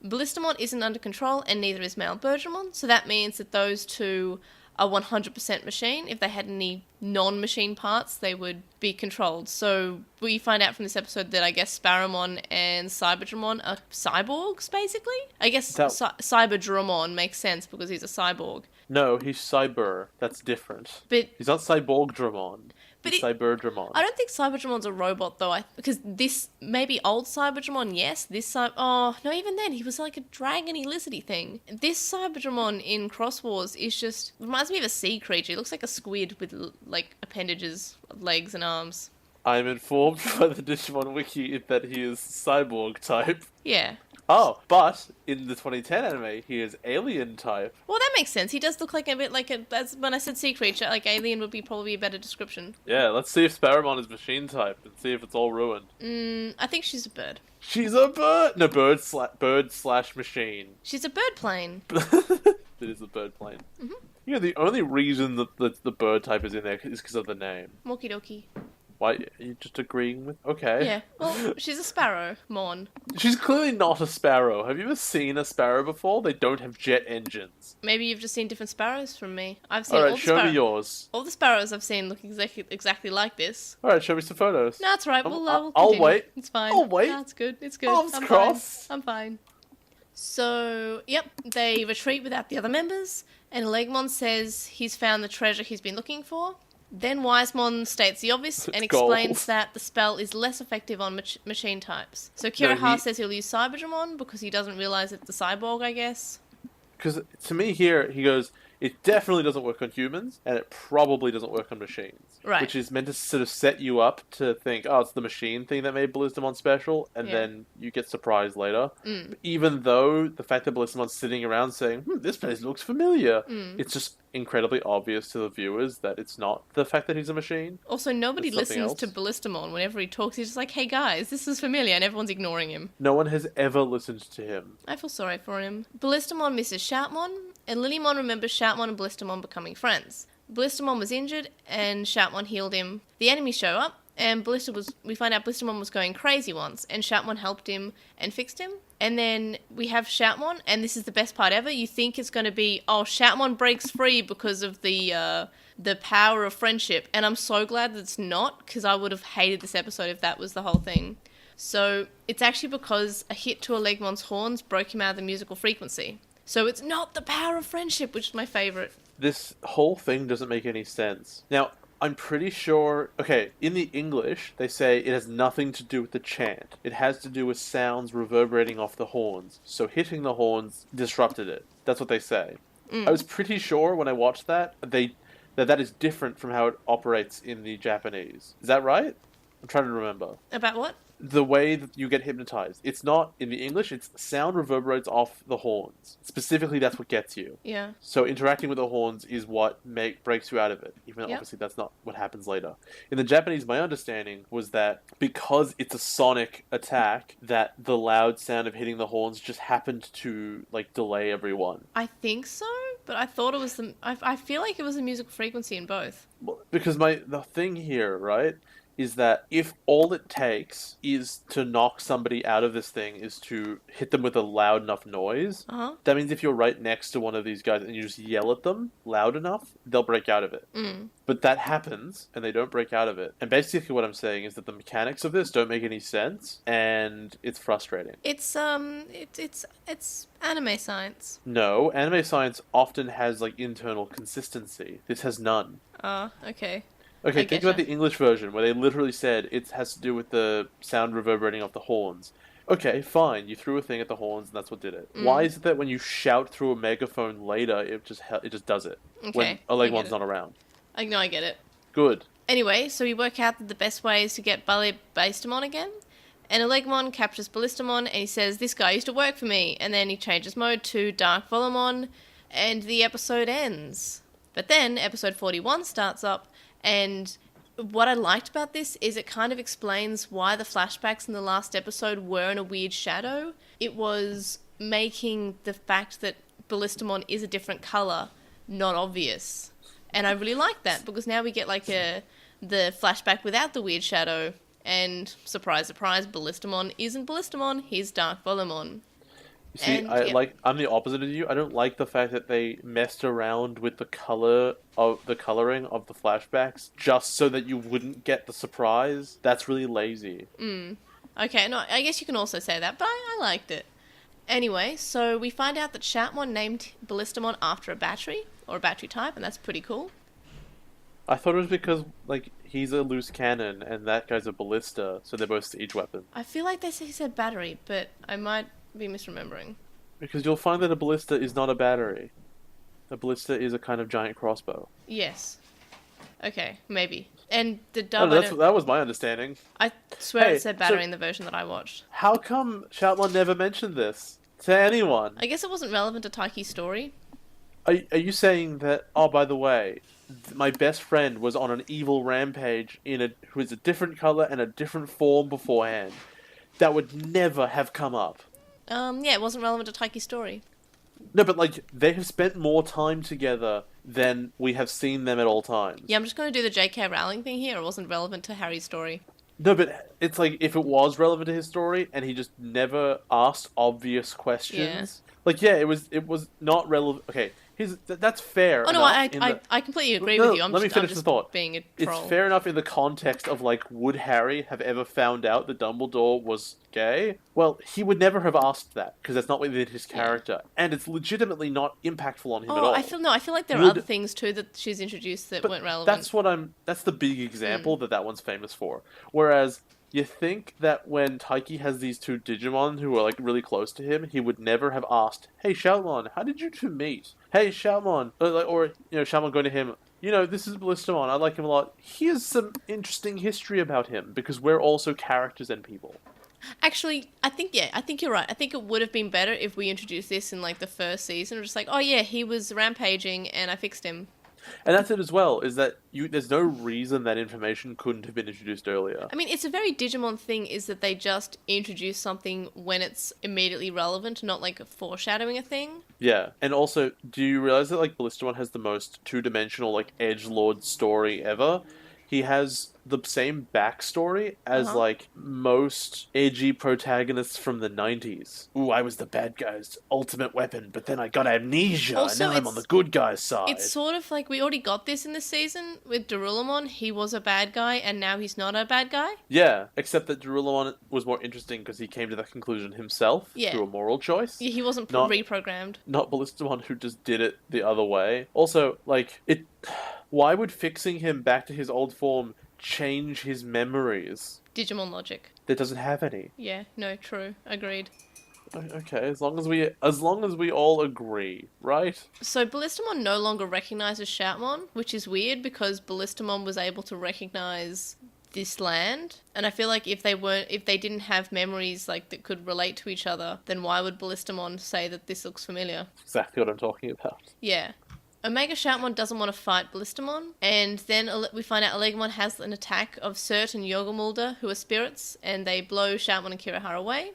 Ballistamon isn't under control, and neither is male Bergermon, so that means that those two are 100% machine. If they had any non-machine parts, they would be controlled. So we find out from this episode that I guess Sparrowmon and Cyberdramon are cyborgs, basically? I guess Cyberdramon makes sense because he's a cyborg. No, he's Cyber. That's different. But he's not Cyborgdramon. He's Cyberdramon. I don't think Cyberdramon's a robot, though. Because this, maybe old Cyberdramon, yes. Oh, no, even then, he was like a dragony lizardy thing. This Cyberdramon in Cross Wars is just, reminds me of a sea creature. He looks like a squid with, like, appendages, legs and arms. I'm informed by the Digimon Wiki that he is cyborg type. Yeah. Oh, but in the 2010 anime, he is alien type. Well, that makes sense. He does look like a bit like as when I said sea creature, like alien would be probably a better description. Yeah, let's see if Sparrowmon is machine type and see if it's all ruined. I think she's a bird. She's a bird! No, bird/machine. She's a bird plane. It is a bird plane. Mm-hmm. You know, the only reason that the bird type is in there is because of the name. Moki doki. Why, are you just agreeing with... Okay. Yeah, well, she's a sparrow, Mon. She's clearly not a sparrow. Have you ever seen a sparrow before? They don't have jet engines. Maybe you've just seen different sparrows from me. I've seen Alright, show me yours. All the sparrows I've seen look exactly like this. Alright, show me some photos. No, it's right. We'll I'll continue. wait. It's fine. I'll wait. No, it's good. It's good. Arms I'm crossed. fine. I'm fine. So, yep, they retreat without the other members, and Legmon says he's found the treasure he's been looking for. Then Wisemon states the obvious and explains that the spell is less effective on machine types. So Kiraha says he'll use Cyberdramon because he doesn't realise it's a cyborg, I guess. Because to me here, he goes, it definitely doesn't work on humans, and it probably doesn't work on machines. Right. Which is meant to sort of set you up to think, oh, it's the machine thing that made Ballistamon special, and then you get surprised later. Even though the fact that Ballistamon's sitting around saying, this place looks familiar, it's just incredibly obvious to the viewers that it's not the fact that he's a machine. Also, nobody listens to Ballistamon whenever he talks. He's just like, hey guys, this is familiar, and everyone's ignoring him. No one has ever listened to him. I feel sorry for him. Ballistamon misses Shoutmon, and Lilymon remembers Shoutmon and Ballistamon becoming friends. Ballistamon was injured, and Shoutmon healed him. The enemies show up, and we find out Ballistamon was going crazy once, and Shoutmon helped him and fixed him. And then we have Shoutmon, and this is the best part ever. You think it's going to be, oh, Shoutmon breaks free because of the power of friendship. And I'm so glad that it's not, because I would have hated this episode if that was the whole thing. So it's actually because a hit to a Legmon's horns broke him out of the musical frequency. So it's not the power of friendship, which is my favourite. This whole thing doesn't make any sense. Now, I'm pretty sure... Okay, in the English, they say it has nothing to do with the chant. It has to do with sounds reverberating off the horns. So hitting the horns disrupted it. That's what they say. I was pretty sure when I watched that, that is different from how it operates in the Japanese. Is that right? I'm trying to remember. About what? The way that you get hypnotized. It's not, in the English, it's sound reverberates off the horns. Specifically, that's what gets you. Yeah. So interacting with the horns is what breaks you out of it, even though obviously that's not what happens later. In the Japanese, my understanding was that because it's a sonic attack, that the loud sound of hitting the horns just happened to, like, delay everyone. I think so, but I thought it was I feel like it was a musical frequency in both. Well, because the thing here, right, is that if all it takes is to knock somebody out of this thing is to hit them with a loud enough noise, that means if you're right next to one of these guys and you just yell at them loud enough, they'll break out of it. But that happens, and they don't break out of it. And basically what I'm saying is that the mechanics of this don't make any sense, and it's frustrating. It's anime science. No, anime science often has, like, internal consistency. This has none. Okay. Okay, think about the English version, where they literally said it has to do with the sound reverberating off the horns. Okay, fine, you threw a thing at the horns, and that's what did it. Why is it that when you shout through a megaphone later, it just does it? Okay, when a Legmon's not around? I get it. Good. Anyway, so we work out that the best way is to get Ballistamon again. And Elegmon captures Ballistamon and he says, "This guy used to work for me." And then he changes mode to Dark Volumon and the episode ends. But then episode 41 starts up, and what I liked about this is it kind of explains why the flashbacks in the last episode were in a weird shadow. It was making the fact that Ballistamon is a different colour not obvious. And I really like that, because now we get like the flashback without the weird shadow. And surprise, surprise, Ballistamon isn't Ballistamon, he's Dark Volumon. See, I'm the opposite of you. I don't like the fact that they messed around with the coloring of the flashbacks just so that you wouldn't get the surprise. That's really lazy. Okay, no, I guess you can also say that, but I liked it. Anyway, so we find out that Shoutmon named Ballistamon after a battery, or a battery type, and that's pretty cool. I thought it was because, like, he's a loose cannon and that guy's a ballista, so they're both siege weapon. I feel like he said battery, but I might be misremembering. Because you'll find that a ballista is not a battery. A ballista is a kind of giant crossbow. Yes. Okay, maybe. And the dub... that was my understanding. I swear it said battery in the version that I watched. How come Shoutmon never mentioned this to anyone? I guess it wasn't relevant to Taiki's story. Are you saying that, oh, by the way, my best friend was on an evil rampage who is a different color and a different form beforehand? That would never have come up. Yeah, it wasn't relevant to Taiki's story. No, but, like, they have spent more time together than we have seen them at all times. Yeah, I'm just going to do the J.K. Rowling thing here. It wasn't relevant to Harry's story. No, but it's like, if it was relevant to his story, and he just never asked obvious questions... Yeah. Like, yeah, it was not relevant... Okay, that's fair. Oh, no, I completely agree with you. Let me finish the thought. Being a troll. It's fair enough in the context of, like, would Harry have ever found out that Dumbledore was gay? Well, he would never have asked that, because that's not within his character. Yeah. And it's legitimately not impactful on him at all. I feel like there are other things, too, that she's introduced that weren't relevant. That's the big example that one's famous for. Whereas... You think that when Taiki has these two Digimon who are, like, really close to him, he would never have asked, "Hey, Shoutmon, how did you two meet? Hey, Shoutmon," or Shoutmon going to him, "This is Ballistamon, I like him a lot. Here's some interesting history about him, because we're also characters and people." Actually, I think you're right. I think it would have been better if we introduced this in, like, the first season. Just like, oh yeah, he was rampaging and I fixed him. And that's it as well, is that there's no reason that information couldn't have been introduced earlier. I mean, it's a very Digimon thing, is that they just introduce something when it's immediately relevant, not like foreshadowing a thing. Yeah, and also, do you realize that, like, Ballistamon has the most two-dimensional, like, edgelord story ever? He has the same backstory as, like, most edgy protagonists from the 90s. Ooh, I was the bad guy's ultimate weapon, but then I got amnesia, also, and now I'm on the good guy's side. It's sort of like, we already got this in this season with Darulamon. He was a bad guy, and now he's not a bad guy. Yeah, except that Darulamon was more interesting because he came to that conclusion himself through a moral choice. Yeah, he wasn't reprogrammed. Not Ballistamon, who just did it the other way. Also, like, why would fixing him back to his old form change his memories? Digimon logic. That doesn't have any. Yeah, no, true. Agreed. Okay, as long as we all agree, right? So Ballistamon no longer recognizes Shoutmon, which is weird because Ballistamon was able to recognize this land, and I feel like if they didn't have memories like that could relate to each other, then why would Ballistamon say that this looks familiar? Exactly what I'm talking about. Yeah. Omega Shoutmon doesn't want to fight Ballistamon, and then we find out Elegmon has an attack of Cert and Yogamulder, who are spirits, and they blow Shoutmon and Kirihara away.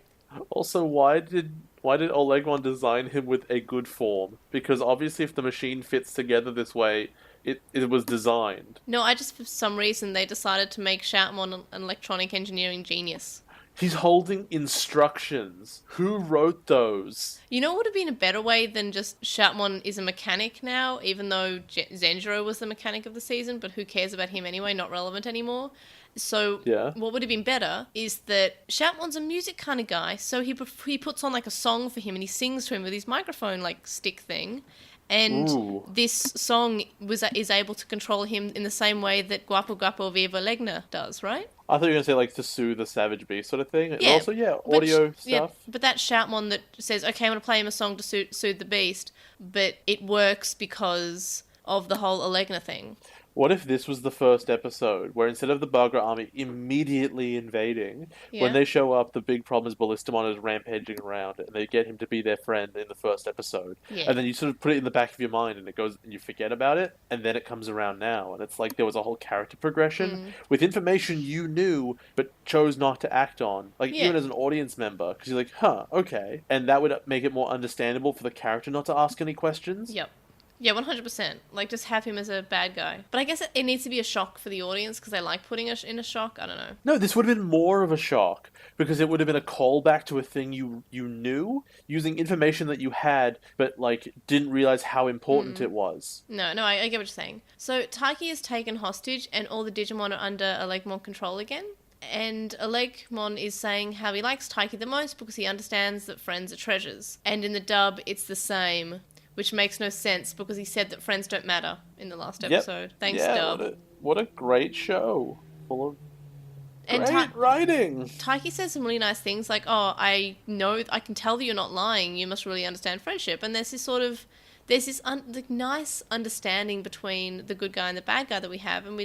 Also, why did Olegmon design him with a good form? Because obviously if the machine fits together this way, it was designed. No, for some reason, they decided to make Shoutmon an electronic engineering genius. He's holding instructions. Who wrote those? You know what would have been a better way than just Shoutmon is a mechanic now, even though Zenjiro was the mechanic of the season, but who cares about him anyway, not relevant anymore. So what would have been better is that Shoutmon's a music kind of guy, so he puts on like a song for him and he sings to him with his microphone like stick thing. And this song is able to control him in the same way that Guapo Guapo Viva Legna does, right? I thought you were going to say, like, to soothe the savage beast sort of thing. And also, audio stuff. Yeah, but that Shoutmon that says, okay, I'm going to play him a song to soothe the beast, but it works because of the whole Alegna thing. What if this was the first episode where instead of the Bagra army immediately invading, when Yeah. they show up, the big problem is Ballistamon is rampaging around and they get him to be their friend in the first episode. Yeah. And then you sort of put it in the back of your mind and it goes and you forget about it and then it comes around now and it's like there was a whole character progression with information you knew but chose not to act on. Like Yeah. even as an audience member because you're like, "Huh, okay." And that would make it more understandable for the character not to ask any questions. Yep. Yeah, 100%. Like, just have him as a bad guy. But I guess it needs to be a shock for the audience because they like putting us in a shock. I don't know. No, this would have been more of a shock because it would have been a callback to a thing you knew using information that you had but like didn't realize how important it was. No, I get what you're saying. So, Taiki is taken hostage and all the Digimon are under Elegmon control again. And Elegmon is saying how he likes Taiki the most because he understands that friends are treasures. And in the dub, it's the same, which makes no sense because he said that friends don't matter in the last episode. Thanks, dub. What a great show. Full of And great writing. Taiki says some really nice things like, oh, I can tell that you're not lying. You must really understand friendship. And there's this nice understanding between the good guy and the bad guy that we have. And we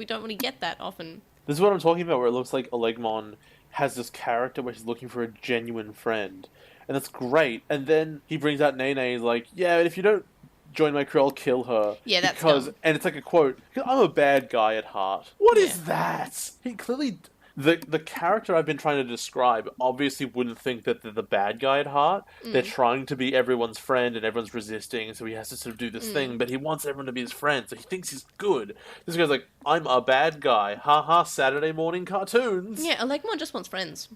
don't really get that often. This is what I'm talking about where it looks like Elegmon has this character where he's looking for a genuine friend. And that's great. And then he brings out Nene. He's like, yeah, if you don't join my crew, I'll kill her. Yeah, that's dumb. And it's like a quote, I'm a bad guy at heart. What is that? He clearly... The character I've been trying to describe obviously wouldn't think that they're the bad guy at heart. They're trying to be everyone's friend and everyone's resisting, so he has to sort of do this thing, but he wants everyone to be his friend, so he thinks he's good. This guy's like, I'm a bad guy. Ha ha, Saturday morning cartoons. Yeah, Elegmon just wants friends.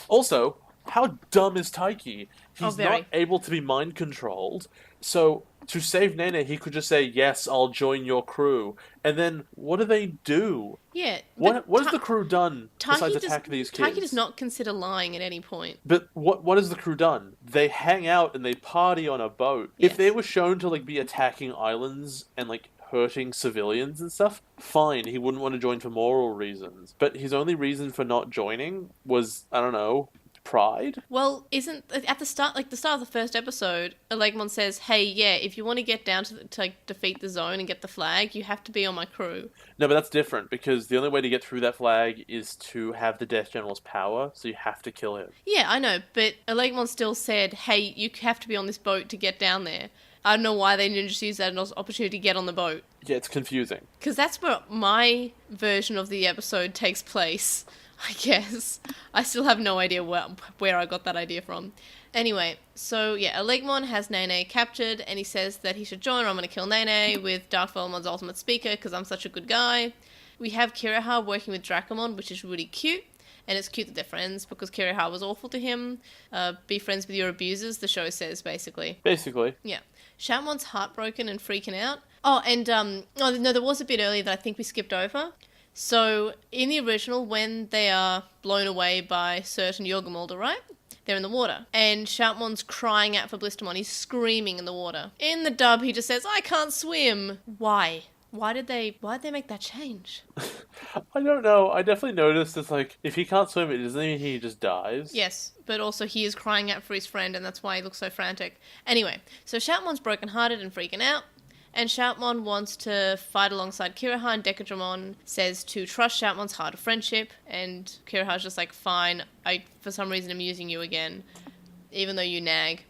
Also, how dumb is Taiki? He's very. not able to be mind controlled, so to save Nene, he could just say, yes, I'll join your crew. And then, what do they do? Yeah. What has the crew done besides attack these kids? Taiki does not consider lying at any point. But what has the crew done? They hang out and they party on a boat. Yes. If they were shown to like be attacking islands and like hurting civilians and stuff, fine, he wouldn't want to join for moral reasons. But his only reason for not joining was, I don't know, pride? Well, isn't at the start of the first episode, Elegmon says, "Hey, yeah, if you want to get down to like defeat the zone and get the flag, you have to be on my crew." No, but that's different because the only way to get through that flag is to have the Death General's power, so you have to kill him. Yeah, I know, but Elegmon still said, "Hey, you have to be on this boat to get down there." I don't know why they didn't just use that as an opportunity to get on the boat. Yeah, it's confusing. Because that's where my version of the episode takes place, I guess. I still have no idea where I got that idea from. Anyway, so yeah, Elegmon has Nene captured, and he says that he should join or I'm going to kill Nene with Dark Volomon's ultimate speaker because I'm such a good guy. We have Kiriha working with Dracomon, which is really cute. And it's cute that they're friends because Kiriha was awful to him. Be friends with your abusers, the show says, basically. Basically. Yeah. Shoutmon's heartbroken and freaking out. Oh, and there was a bit earlier that I think we skipped over. So, in the original, when they are blown away by Cert and Yorgamolder, right? They're in the water. And Shoutmon's crying out for Blistamon. He's screaming in the water. In the dub, he just says, I can't swim. Why? Why did they make that change? I don't know. I definitely noticed it's like, if he can't swim, it doesn't mean he just dies. Yes, but also he is crying out for his friend, and that's why he looks so frantic. Anyway, so Shoutmon's brokenhearted and freaking out, and Shoutmon wants to fight alongside Kiriha, and Decadramon says to trust Shoutmon's heart of friendship, and Kiriha's just like, fine, I for some reason am using you again, even though you nag.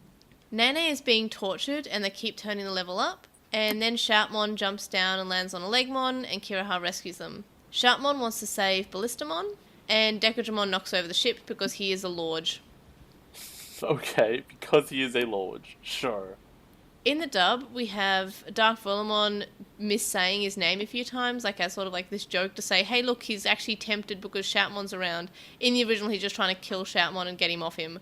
Nene is being tortured, and they keep turning the level up, and then Shoutmon jumps down and lands on Elegmon, and Kiriha rescues them. Shoutmon wants to save Ballistamon, and Decadramon knocks over the ship because he is a Lorge. Okay, because he is a Lorge. Sure. In the dub, we have Dark Volomon missaying his name a few times, like as sort of like this joke to say, hey, look, he's actually tempted because Shoutmon's around. In the original, he's just trying to kill Shoutmon and get him off him.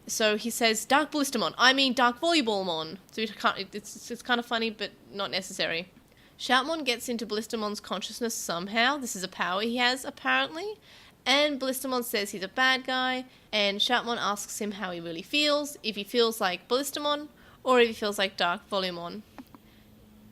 So he says, Dark Ballistamon, I mean Dark Volleyballmon. So it's kind of funny, but not necessary. Shoutmon gets into Ballistamon's consciousness somehow. This is a power he has, apparently. And Ballistamon says he's a bad guy, and Shoutmon asks him how he really feels, if he feels like Ballistamon, or if he feels like Dark Volumon.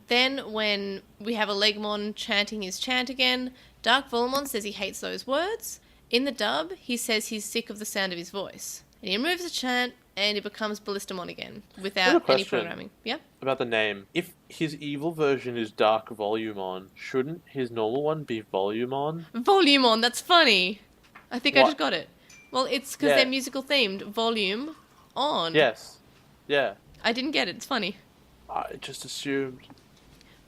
Then, when we have Elegmon chanting his chant again, Dark Volumon says he hates those words. In the dub, he says he's sick of the sound of his voice. And he removes the chant, and it becomes Ballistamon again I have a without any question. programming. Yeah. About the name. If his evil version is Dark Volumon, shouldn't his normal one be Volumon? Volumon, that's funny. I think I What? just got it. Well, it's because Yeah. they're musical themed. Volume on. Yes. Yeah. I didn't get it. It's funny. I just assumed.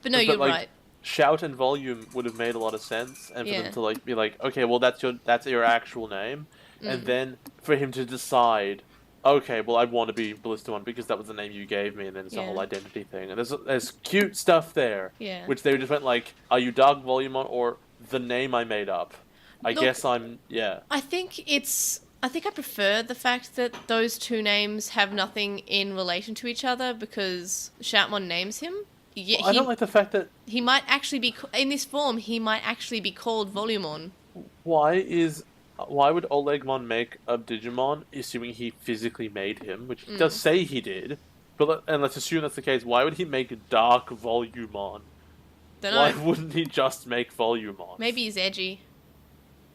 But no, But, you're like, right. Shout and Volume would have made a lot of sense, and for Yeah. them to like be like, okay, well that's your actual name, and then for him to decide, okay, well I want to be Ballistamon because that was the name you gave me, and then it's a Yeah. whole identity thing, and there's cute stuff there, Yeah. which they just went like, are you Dark Volumon or the name I made up? I Look, guess I'm I think I prefer the fact that those two names have nothing in relation to each other because Shoutmon names him. Yeah, I don't like the fact that he might actually be in this form. He might actually be called Volumon. why would Olegmon make a Digimon, assuming he physically made him, which he does say he did, and let's assume that's the case, why would he make Dark Volumon? Don't Why know. wouldn't he just make Volumon? Maybe he's edgy.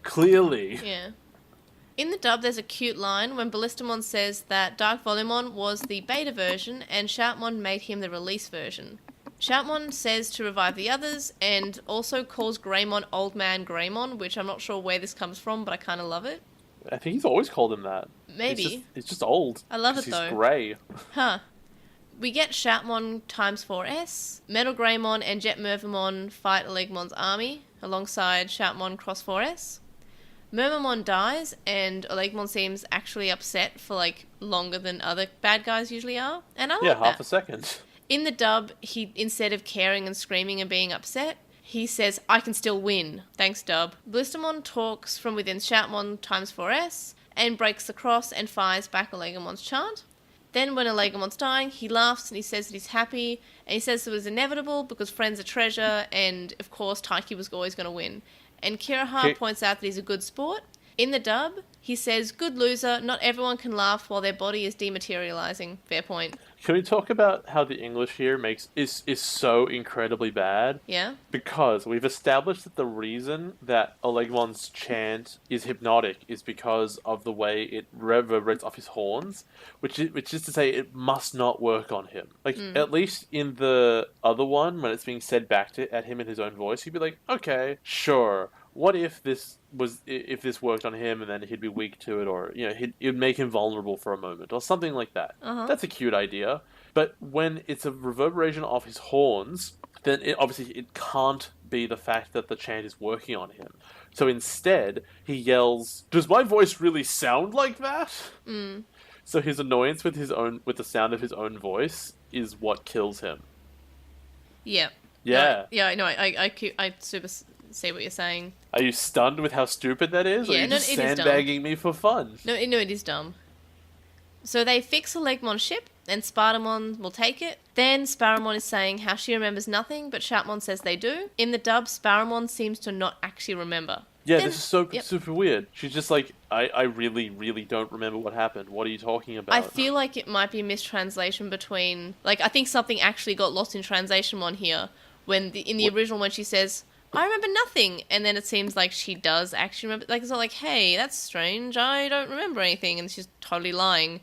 Clearly. Yeah. In the dub, there's a cute line when Ballistamon says that Dark Volumon was the beta version and Shoutmon made him the release version. Shoutmon says to revive the others and also calls Greymon Old Man Greymon, which I'm not sure where this comes from, but I kind of love it. I think he's always called him that. Maybe. He's just old. I love 'cause it, though. He's grey. Huh. We get Shoutmon times 4S. Metal Greymon and Jet Mervamon fight Olegmon's army alongside Shoutmon Cross 4S. Mermamon dies, and Olegmon seems actually upset for, like, longer than other bad guys usually are. And I like that. Half a second. In the dub, he, instead of caring and screaming and being upset, he says, I can still win. Thanks, dub. Ballistamon talks from within Shoutmon times 4S and breaks the cross and fires back Olegamon's chant. Then when Olegamon's dying, he laughs and he says that he's happy, and he says it was inevitable because friends are treasure, and of course Taiki was always going to win. And Kiraha points out that he's a good sport. In the dub, he says, good loser, not everyone can laugh while their body is dematerializing. Fair point. Can we talk about how the English here is so incredibly bad? Yeah? Because we've established that the reason that Olegmon's chant is hypnotic is because of the way it reverberates off his horns, which is to say it must not work on him. Like, at least in the other one, when it's being said back at him in his own voice, he'd be like, okay, sure. What if this worked on him and then he'd be weak to it, or it'd make him vulnerable for a moment or something like that. That's a cute idea. But when it's a reverberation off his horns, then it can't be the fact that the chant is working on him. So instead, he yells, "Does my voice really sound like that?" So his annoyance with the sound of his own voice is what kills him. Yeah. Yeah. No, I super see what you're saying. Are you stunned with how stupid that is? Yeah, or are you no, just it is dumb. sandbagging me for fun? No, it is dumb. So they fix a Legmon ship, and Spartamon will take it. Then Sparamon is saying how she remembers nothing, but Shoutmon says they do. In the dub, Sparamon seems to not actually remember. Yeah, Then- this is so yep. super weird. She's just like, I really, really don't remember what happened. What are you talking about? I feel like it might be a mistranslation between... Like, I think something actually got lost in TranslationMon here, when in the original when she says... I remember nothing, and then it seems like she does actually remember. Like, it's not like, hey, that's strange, I don't remember anything, and she's totally lying.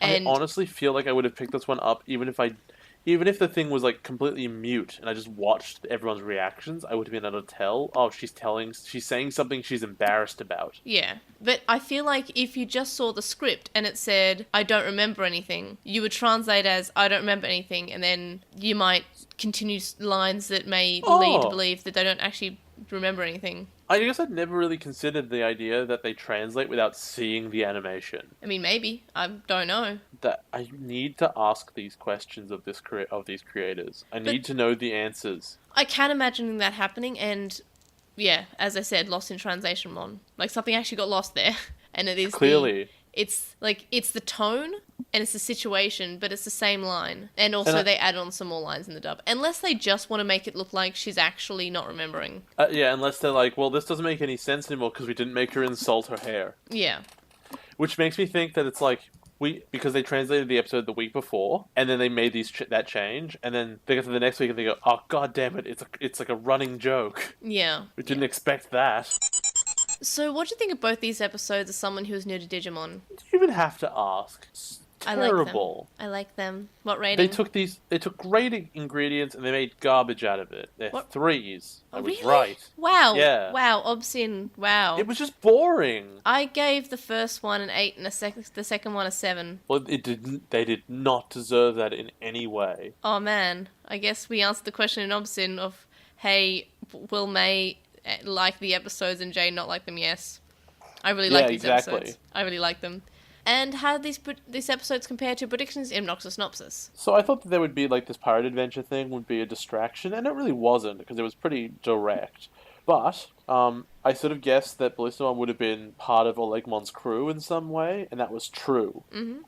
And I honestly feel like I would have picked this one up even if the thing was like completely mute and I just watched everyone's reactions. I would have been able to tell. Oh, she's saying something she's embarrassed about. yeah, but I feel like if you just saw the script and it said, I don't remember anything, you would translate as, I don't remember anything, and then you might continue lines that may lead to believe that they don't actually remember anything. I guess I'd never really considered the idea that they translate without seeing the animation. I mean, maybe. I don't know. That I need to ask these questions of these creators. I need to know the answers. I can imagine that happening, and yeah, as I said, lost in TranslationMon. Like, something actually got lost there, and it is Clearly. It's the tone and it's the situation, but it's the same line. And also they add on some more lines in the dub. Unless they just want to make it look like she's actually not remembering. Yeah, unless they're like, well, this doesn't make any sense anymore because we didn't make her insult her hair. Yeah. Which makes me think that it's like, because they translated the episode the week before, and then they made that change, and then they get to the next week and they go, oh, god damn it, it's like a running joke. Yeah. We didn't expect that. So what do you think of both these episodes as someone who is new to Digimon? Do you even have to ask? Terrible. I like them. What rating? They took great ingredients and they made garbage out of it. They're What? threes. I was Really? right. Wow. Yeah. Wow, Obscene. Wow. It was just boring. I gave the first one an 8 and the second one a 7. Well, they did not deserve that in any way. Oh man, I guess we answered the question in Obscene of, hey, will May like the episodes and Jay not like them? Yes. I really like these episodes. I really like them. And how did these episodes compare to predictions in Obnoxious Synopsis? So I thought that there would be like this pirate adventure thing would be a distraction, and it really wasn't because it was pretty direct. But I sort of guessed that Ballistamon would have been part of Olegmon's crew in some way, and that was true. Mm-hmm.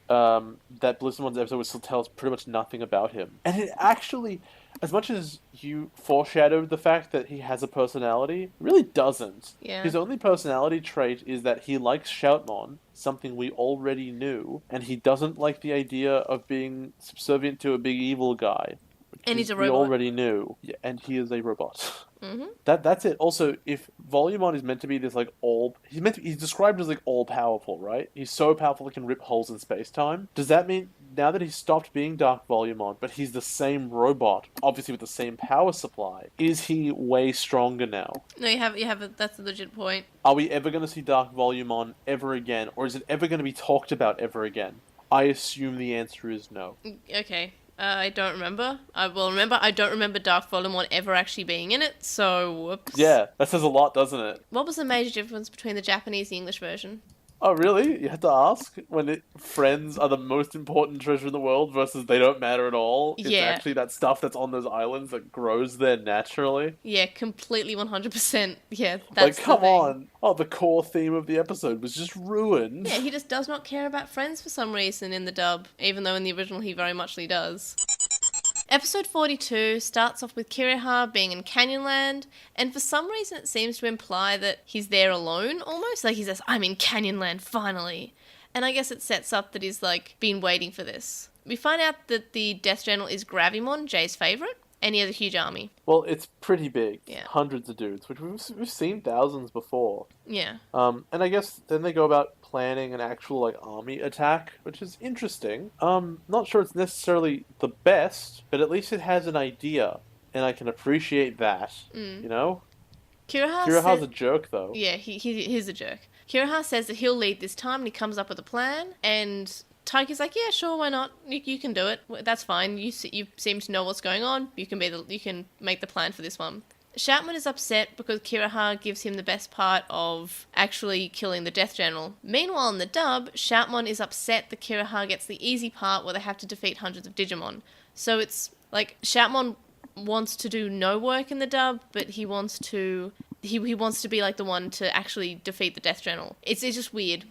That Ballistamon's episode would still tell us pretty much nothing about him. And it actually, as much as you foreshadowed the fact that he has a personality, it really doesn't. Yeah. His only personality trait is that he likes Shoutmon, something we already knew, and he doesn't like the idea of being subservient to a big evil guy. And he's a robot. We already knew. Yeah, and he is a robot. Mm-hmm. That's it. Also, if Volumon is meant to be this like he's described as like all powerful, right? He's so powerful he can rip holes in space time. Does that mean now that he's stopped being Dark Volumon, but he's the same robot, obviously with the same power supply, is he way stronger now? No, that's a legit point. Are we ever going to see Dark Volumon ever again, or is it ever going to be talked about ever again? I assume the answer is no. Okay. I don't remember. I don't remember Dark Volumon ever actually being in it, so whoops. Yeah, that says a lot, doesn't it? What was the major difference between the Japanese and the English version? Oh, really? You had to ask? When friends are the most important treasure in the world versus they don't matter at all? It's actually that stuff that's on those islands that grows there naturally? Yeah, completely 100%. Yeah, that's like, come on. Oh, the core theme of the episode was just ruined. Yeah, he just does not care about friends for some reason in the dub, even though in the original he very muchly does. Episode 42 starts off with Kiriha being in Canyonland, and for some reason it seems to imply that he's there alone, almost. Like he says, I'm in Canyonland, finally. And I guess it sets up that he's, like, been waiting for this. We find out that the Death General is Gravimon, Jay's favourite, and he has a huge army. Well, it's pretty big. Yeah. Hundreds of dudes, which we've seen thousands before. Yeah. And I guess then they go about planning an actual like army attack, which is interesting. Not sure it's necessarily the best, but at least it has an idea, and I can appreciate that. You know? Kiriha's a jerk, though. Yeah, he's a jerk. Kiriha says that he'll lead this time, and he comes up with a plan, and Taiki's like, yeah, sure, why not? You can do it. That's fine. You seem to know what's going on. You can make the plan for this one. Shoutmon is upset because Kiriha gives him the best part of actually killing the Death General. Meanwhile, in the dub, Shoutmon is upset that Kiriha gets the easy part where they have to defeat hundreds of Digimon. So it's like Shoutmon wants to do no work in the dub, but he wants to be like the one to actually defeat the Death General. It's just weird.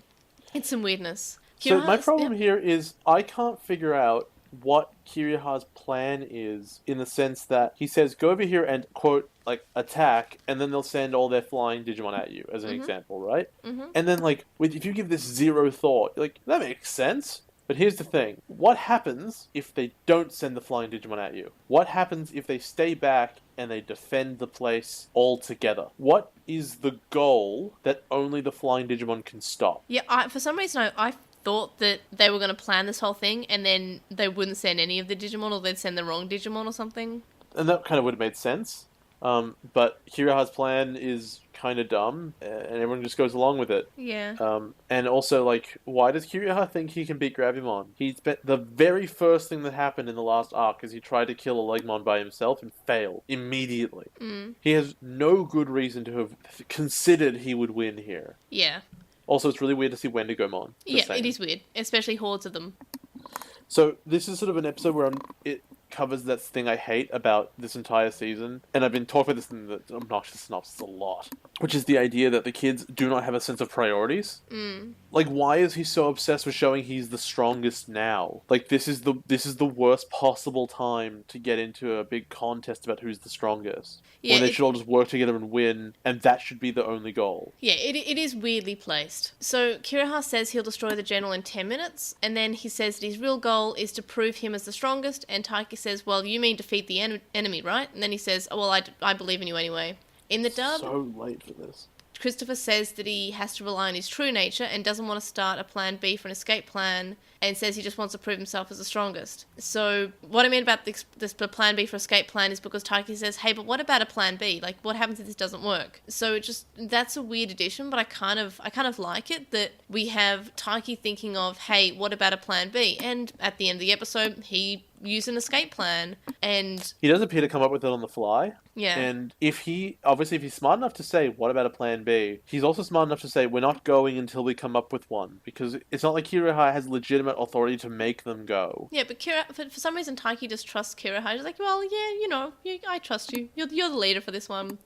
It's some weirdness. So my problem here is I can't figure out what Kiriha's plan is, in the sense that he says, go over here and, quote, like, attack, and then they'll send all their flying Digimon at you, as an example, right? And then, like, if you give this zero thought, like, that makes sense. But here's the thing. What happens if they don't send the flying Digimon at you? What happens if they stay back and they defend the place altogether? What is the goal that only the flying Digimon can stop? Yeah, for some reason, I thought that they were going to plan this whole thing and then they wouldn't send any of the Digimon, or they'd send the wrong Digimon or something. And that kind of would have made sense. But Kiriha's plan is kind of dumb, and everyone just goes along with it. Yeah. And also, like, why does Kiriha think he can beat Gravimon? The very first thing that happened in the last arc is he tried to kill Olegmon by himself and failed immediately. He has no good reason to have considered he would win here. Yeah. Also, it's really weird to see Wendigomon. Yeah, it is weird, especially hordes of them. So this is sort of an episode where it covers that thing I hate about this entire season, and I've been talking about this in the Obnoxious Synopsis a lot, which is the idea that the kids do not have a sense of priorities. Like, why is he so obsessed with showing he's the strongest now? Like, this is the worst possible time to get into a big contest about who's the strongest. Yeah, when they should all just work together and win, and that should be the only goal. Yeah, it is weirdly placed. So Kiriha says he'll destroy the general in 10 minutes, and then he says that his real goal is to prove him as the strongest, and Taiki says, well, you mean defeat the enemy, right? And then he says, oh, well, I believe in you anyway. In the dub... So late for this. Christopher says that he has to rely on his true nature and doesn't want to start a plan B for an escape plan, and says he just wants to prove himself as the strongest. So what I mean about this plan B for escape plan is because Taiki says, hey, but what about a plan B? Like, what happens if this doesn't work? So that's a weird addition, but I kind of like it that we have Taiki thinking of, hey, what about a plan B? And at the end of the episode, he used an escape plan, and he does appear to come up with it on the fly. Yeah. And if he's smart enough to say, what about a plan B? He's also smart enough to say, we're not going until we come up with one. Because it's not like Kirihara has legitimate authority to make them go. Yeah, but for some reason, Taiki just trusts Kirihara. He's like, well, yeah, I trust you. You're the leader for this one.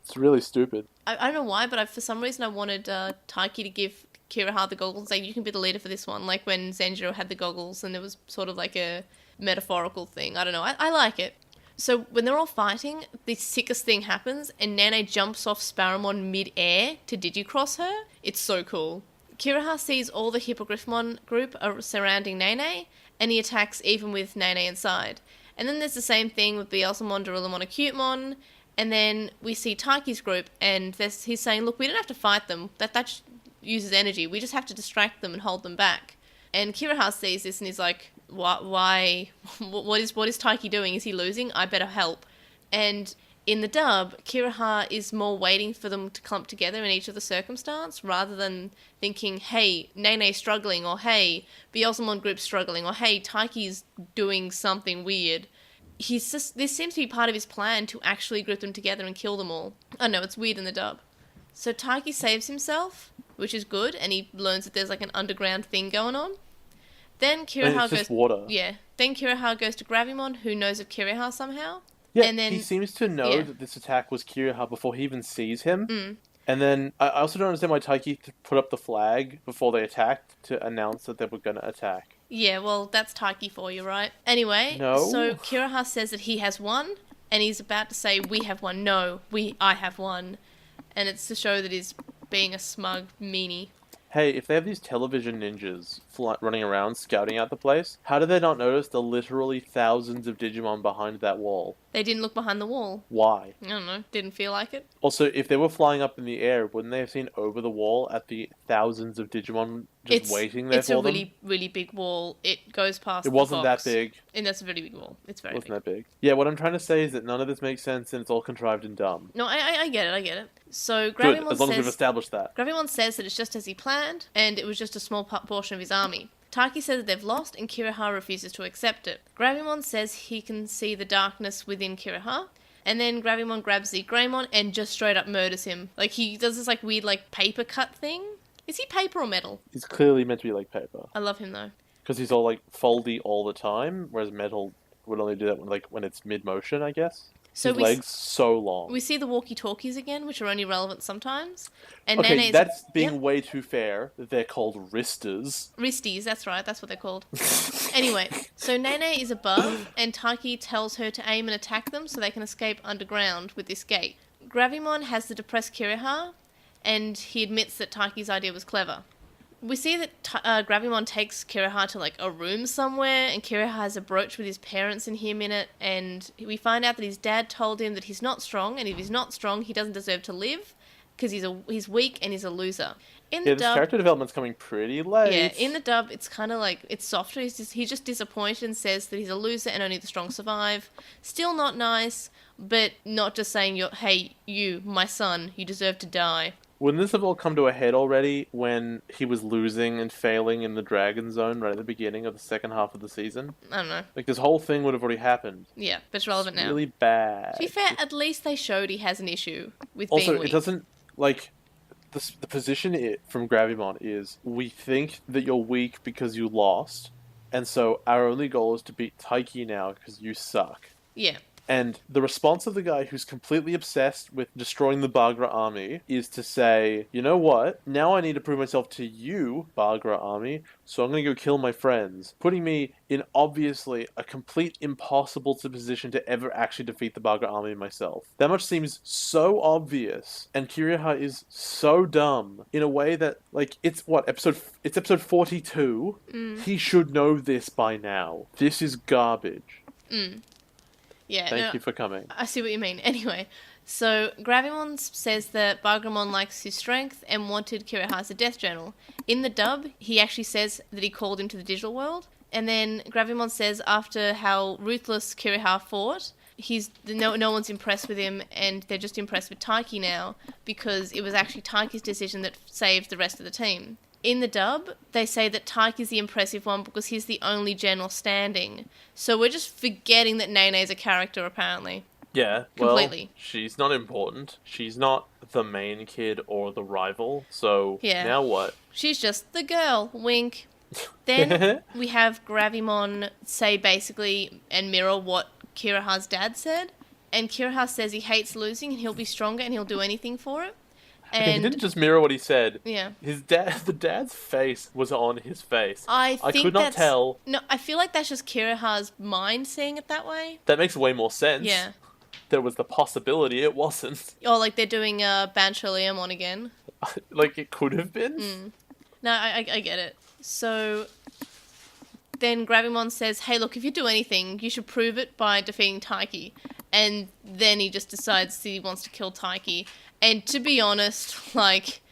It's really stupid. I don't know why, but for some reason I wanted Taiki to give Kirihara the goggles and say, you can be the leader for this one. Like when Zenjiro had the goggles and it was sort of like a metaphorical thing. I don't know. I like it. So when they're all fighting, the sickest thing happens and Nene jumps off Sparrowmon mid-air to Digicross her. It's so cool. Kirihara sees all the Hippogriffmon group are surrounding Nene, and he attacks even with Nene inside. And then there's the same thing with Beelzemon, Dorullamon, and Cutemon, and then we see Taiki's group, and he's saying, look, we don't have to fight them. That just uses energy. We just have to distract them and hold them back. And Kirihara sees this and he's like, why? What is Taiki doing? Is he losing? I better help. And in the dub, Kirihara is more waiting for them to clump together in each of the circumstance, rather than thinking, hey, Nene's struggling, or hey, Beelzemon group's struggling, or hey, Taiki's doing something weird. This seems to be part of his plan to actually group them together and kill them all. I know, it's weird in the dub. So Taiki saves himself, which is good, and he learns that there's like an underground thing going on. Then Kirihara goes... water. Yeah. Then Kirihara goes to Gravimon, who knows of Kirihara somehow. Yeah, and then, he seems to know that this attack was Kirihara before he even sees him. Mm. And then, I also don't understand why Taiki put up the flag before they attacked to announce that they were going to attack. Yeah, well, that's Taiki for you, right? Anyway, so Kirihara says that he has won, and he's about to say, we have won. No, I have won. And it's to show that he's being a smug meanie. Hey, if they have these television ninjas running around scouting out the place, how did they not notice the literally thousands of Digimon behind that wall? They didn't look behind the wall. Why? I don't know. Didn't feel like it. Also, if they were flying up in the air, wouldn't they have seen over the wall at the thousands of Digimon waiting there for them? It's a really, really big wall. It goes past It wasn't that big. And that's a very big wall. It's very big. It wasn't that big. Yeah, what I'm trying to say is that none of this makes sense and it's all contrived and dumb. No, I get it. So Good, as long as we've established that. Gravimon says that it's just as he planned, and it was just a small portion of his army. Taiki says that they've lost, and Kirihara refuses to accept it. Gravimon says he can see the darkness within Kirihara, and then Gravimon grabs the Greymon and just straight up murders him. Like, he does this, like, weird, like, paper cut thing. Is he paper or metal? He's clearly meant to be like paper. I love him, though. Because he's all, like, foldy all the time, whereas metal would only do that when it's mid-motion, I guess. So his legs so long. We see the walkie-talkies again, which are only relevant sometimes. And okay, Nene's, that's being way too fair. They're called wristers. Wristies, that's right. That's what they're called. Anyway, so Nene is above, and Taiki tells her to aim and attack them so they can escape underground with this gate. Gravimon has the depressed Kirihara, and he admits that Taiki's idea was clever. We see that Gravimon takes Kirihara to, like, a room somewhere, and Kirihara has a brooch with his parents and him in it, and we find out that his dad told him that he's not strong, and if he's not strong, he doesn't deserve to live, because he's weak and he's a loser. In the this dub, character development's coming pretty late. Yeah, in the dub, it's kind of like, it's softer. He's just disappointed and says that he's a loser and only the strong survive. Still not nice, but not just saying, hey, you, my son, you deserve to die. Wouldn't this have all come to a head already when he was losing and failing in the Dragon Zone right at the beginning of the second half of the season? I don't know. Like, this whole thing would have already happened. Yeah, but it's relevant now. Really bad. To be fair, at least they showed he has an issue with also, being weak. it doesn't, like, the position from Gravimon is, we think that you're weak because you lost, and so our only goal is to beat Taiki now because you suck. Yeah. And the response of the guy who's completely obsessed with destroying the Bagra army is to say, you know what? Now I need to prove myself to you, Bagra army, so I'm going to go kill my friends, putting me in obviously a complete impossible position to ever actually defeat the Bagra army myself. That much seems so obvious, and Kirihara is so dumb in a way that, like, it's episode 42. He should know this by now. This is garbage. Yeah, Thank you for coming. I see what you mean. Anyway, So Gravimon says that Bagramon likes his strength and wanted Kiriha's death journal. In the dub, he actually says that he called him to the digital world. And then Gravimon says after how ruthless Kiriha fought, no one's impressed with him, and they're just impressed with Taiki now because it was actually Taiki's decision that saved the rest of the team. In the dub, they say that Taiki's the impressive one because he's the only general standing. So we're just forgetting that Nene's a character, apparently. Yeah, Completely. Well, she's not important. She's not the main kid or the rival, so now what? She's just the girl. Wink. Then we have Gravimon say basically and mirror what Kiriha's dad said. And Kiriha says he hates losing and he'll be stronger and he'll do anything for it. And he didn't just mirror what he said. Yeah. The dad's face was on his face. I could not tell. No, I feel like that's just Kiriha's mind seeing it that way. That makes way more sense. Yeah. There was the possibility it wasn't. Oh, like they're doing Bancho-Leomon again. Like it could have been. No, I get it. So then Gravimon says, hey, look, if you do anything, you should prove it by defeating Taiki. And then he just decides he wants to kill Taiki. And to be honest, like,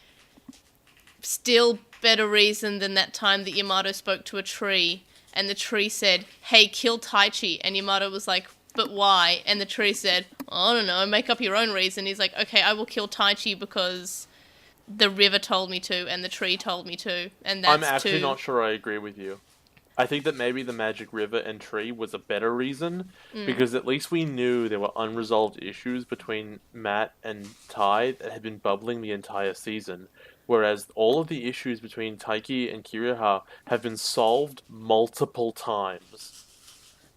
still better reason than that time that Yamato spoke to a tree. And the tree said, hey, kill Taichi. And Yamato was like, but why? And the tree said, I don't know, make up your own reason. He's like, okay, I will kill Taichi because the river told me to and the tree told me to. And that's I'm actually not sure I agree with you. I think that maybe the magic river and tree was a better reason because at least we knew there were unresolved issues between Matt and Tai that had been bubbling the entire season. Whereas all of the issues between Taiki and Kiriha have been solved multiple times.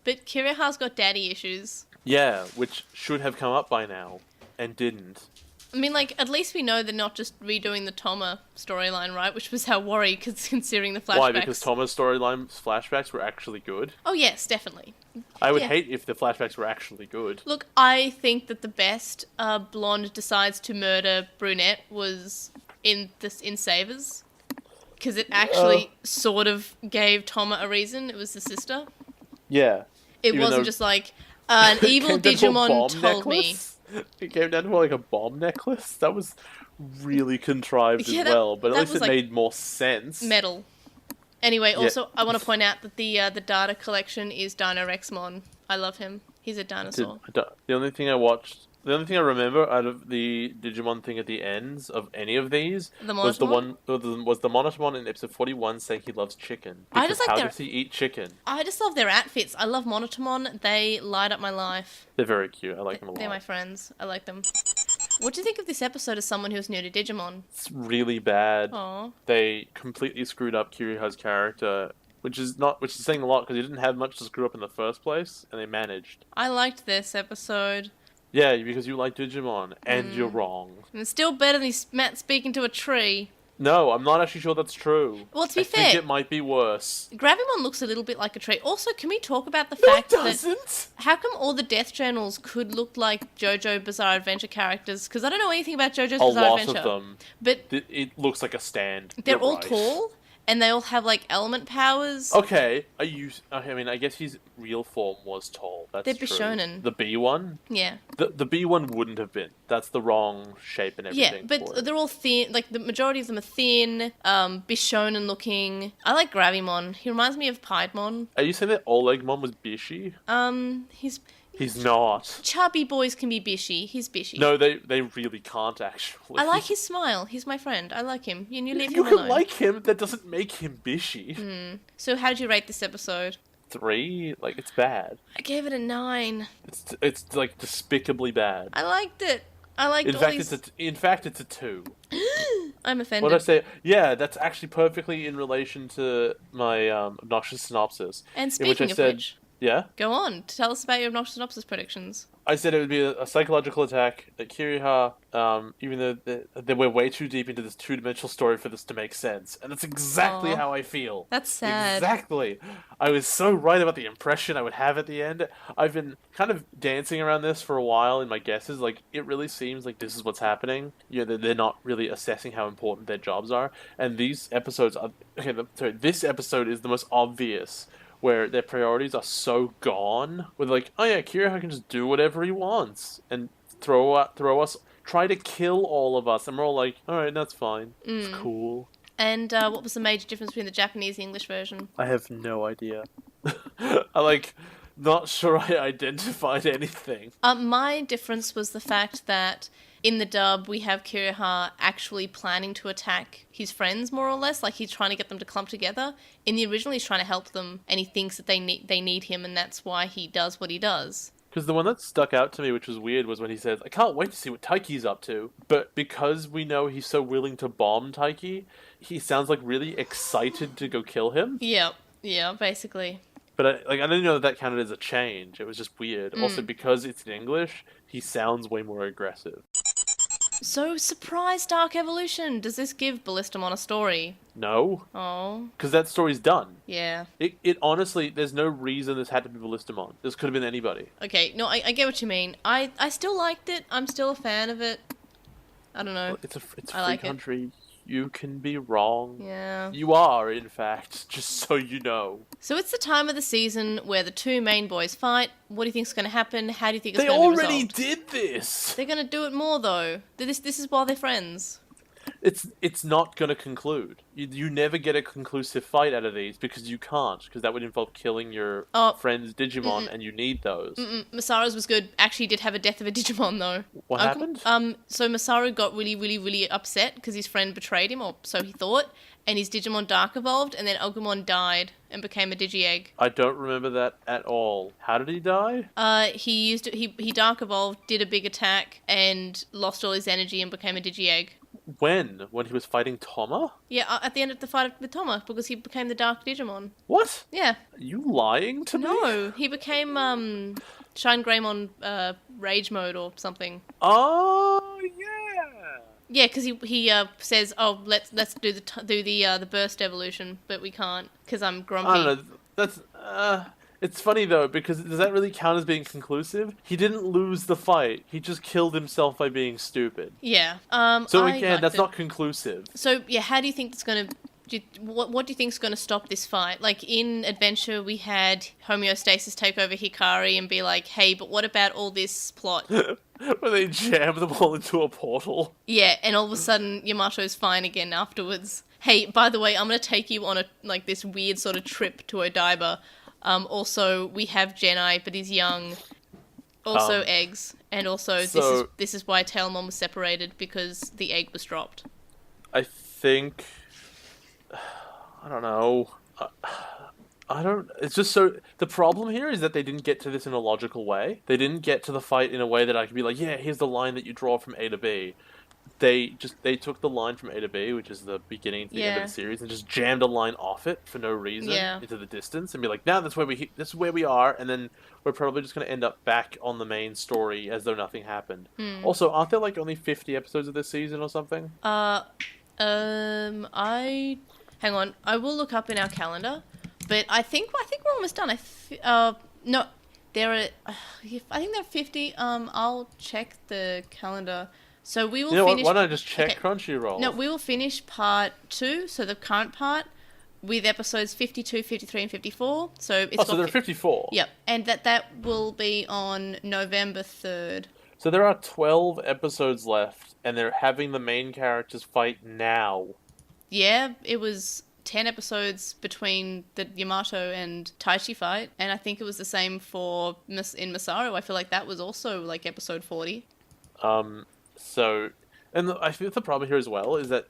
But Kiriha's got daddy issues. Yeah, which should have come up by now, and didn't. I mean, like, at least we know they're not just redoing the Toma storyline, right? Which was how worried, considering the flashbacks. Why? Because Toma's storyline flashbacks were actually good? Oh, yes, definitely. I would hate if the flashbacks were actually good. Look, I think that the best blonde decides to murder brunette was in Savers. Because it actually sort of gave Toma a reason. It was the sister. Yeah. It wasn't just like, an evil Digimon told me. It came down to like a bomb necklace. That was really contrived as well, but at least it made more sense. Metal. Anyway, also I want to point out that the data collection is Dinorexmon. I love him. He's a dinosaur. The only thing I remember out of the Digimon thing at the ends of any of these was the Monotomon in episode 41 saying he loves chicken. Because how does he eat chicken? I just love their outfits. I love Monotomon. They light up my life. They're very cute. I like them a lot. They're my friends. I like them. What do you think of this episode as someone who's new to Digimon? It's really bad. Aww. They completely screwed up Kiriha's character. Which is saying a lot because he didn't have much to screw up in the first place, and they managed. I liked this episode. Yeah, because you like Digimon, and you're wrong. And it's still better than Matt speaking to a tree. No, I'm not actually sure that's true. Well, to be fair, I think it might be worse. Gravimon looks a little bit like a tree. Also, can we talk about the fact that... How come all the death journals could look like JoJo Bizarre Adventure characters? Because I don't know anything about JoJo's Bizarre Adventure. A lot of them. But it looks like a stand. They're all tall. And they all have, like, element powers. Okay, I mean, I guess his real form was tall. That's They're true. Bishonen. The B one? Yeah. The B one wouldn't have been. That's the wrong shape and everything. Yeah, but they're all thin. Like, the majority of them are thin, Bishonen looking. I like Gravimon. He reminds me of Piedmon. Are you saying that Olegmon was Bishi? He's not. Chubby boys can be bishy. He's bishy. No, they really can't, actually. I like his smile. He's my friend. I like him. You leave him alone. You can like him, that doesn't make him bishy. So how did you rate this episode? 3? Like, it's bad. I gave it a 9. It's like, despicably bad. I liked it. I liked In fact, it's a 2. I'm offended. What did I say? Yeah, that's actually perfectly in relation to my Obnoxious Synopsis. And speaking of which... Yeah? Go on. Tell us about your Obnoxious Synopsis predictions. I said it would be a psychological attack that Kiriha, even though they were way too deep into this two-dimensional story for this to make sense. And that's exactly how I feel. That's sad. Exactly. I was so right about the impression I would have at the end. I've been kind of dancing around this for a while in my guesses. Like, it really seems like this is what's happening. You know, they're not really assessing how important their jobs are. And these episodes are... this episode is the most obvious, where their priorities are so gone, where they're like, oh yeah, Kiriha can just do whatever he wants. And throw us, try to kill all of us, and we're all like, all right, that's fine. It's cool. And what was the major difference between the Japanese and English version? I have no idea. Not sure I identified anything. My difference was the fact that in the dub, we have Kiriha actually planning to attack his friends, more or less. Like, he's trying to get them to clump together. In the original, he's trying to help them, and he thinks that they need him, and that's why he does what he does. Because the one that stuck out to me, which was weird, was when he says, I can't wait to see what Taiki's up to. But because we know he's so willing to bomb Taiki, he sounds like really excited to go kill him. Yeah, basically. But I didn't know that counted as a change. It was just weird. Also, because it's in English, he sounds way more aggressive. So, surprise Dark Evolution! Does this give Ballistamon a story? No. Oh. Because that story's done. Yeah. It honestly, there's no reason this had to be Ballistamon. This could have been anybody. Okay, no, I get what you mean. I still liked it. I'm still a fan of it. I don't know. Well, it's a free like country. You can be wrong. Yeah. You are, in fact, just so you know. So it's the time of the season where the two main boys fight. What do you think's going to happen? How do you think it's going to be resolved? They already did this! They're going to do it more, though. This is while they're friends. It's not going to conclude. You never get a conclusive fight out of these because you can't, because that would involve killing your friend's Digimon, and you need those. Masaru's was good. Actually did have a death of a Digimon, though. What happened? So Masaru got really, really, really upset because his friend betrayed him, or so he thought, and his Digimon Dark evolved, and then Agumon died and became a Digi-Egg. I don't remember that at all. How did he die? He Dark evolved, did a big attack, and lost all his energy and became a Digi-Egg. When? When he was fighting Toma? Yeah, at the end of the fight with Toma, because he became the Dark Digimon. What? Yeah. Are you lying to me? No, he became, Shine Greymon, Rage Mode or something. Oh, yeah! Yeah, because he says, "Oh, let's do the burst evolution," but we can't because I'm grumpy. I don't know. That's it's funny though, because does that really count as being conclusive? He didn't lose the fight. He just killed himself by being stupid. Yeah. So again, that's not conclusive. So yeah, how do you think it's gonna? What do you think's going to stop this fight? Like, in Adventure, we had Homeostasis take over Hikari and be like, hey, but what about all this plot? Where they jam them all into a portal. Yeah, and all of a sudden, Yamato's fine again afterwards. Hey, by the way, I'm going to take you on this weird sort of trip to Odaiba. Also, we have Genai, but he's young. Also, eggs. And also, this is why Tailmon was separated, because the egg was dropped. I think... I don't know. It's just so... The problem here is that they didn't get to this in a logical way. They didn't get to the fight in a way that I could be like, yeah, here's the line that you draw from A to B. They took the line from A to B, which is the beginning to the end of the series, and just jammed a line off it for no reason into the distance, and be like, now this is where we are, and then we're probably just going to end up back on the main story as though nothing happened. Also, aren't there only 50 episodes of this season or something? Hang on, I will look up in our calendar, but I think we're almost done. No, there are. I think there are 50. I'll check the calendar. So we will finish. Why don't I just check Crunchyroll? No, we will finish part 2, so the current part, with episodes 52, 53, and 54. So there are 54. Yep, and that will be on November 3rd. So there are 12 episodes left, and they're having the main characters fight now. Yeah, it was 10 episodes between the Yamato and Taichi fight, and I think it was the same for in Masaru. I feel like that was also episode 40. And I think the problem here as well is that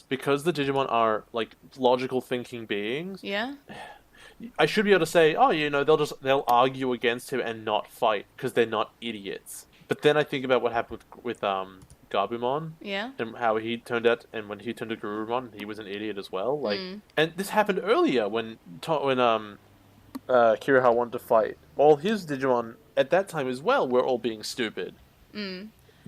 because the Digimon are logical thinking beings. Yeah. I should be able to say, they'll argue against him and not fight because they're not idiots. But then I think about what happened with Gabumon. Yeah. And how he turned out, and when he turned to Gurumon, he was an idiot as well. And this happened earlier when Kiriha wanted to fight. All his Digimon at that time as well were all being stupid.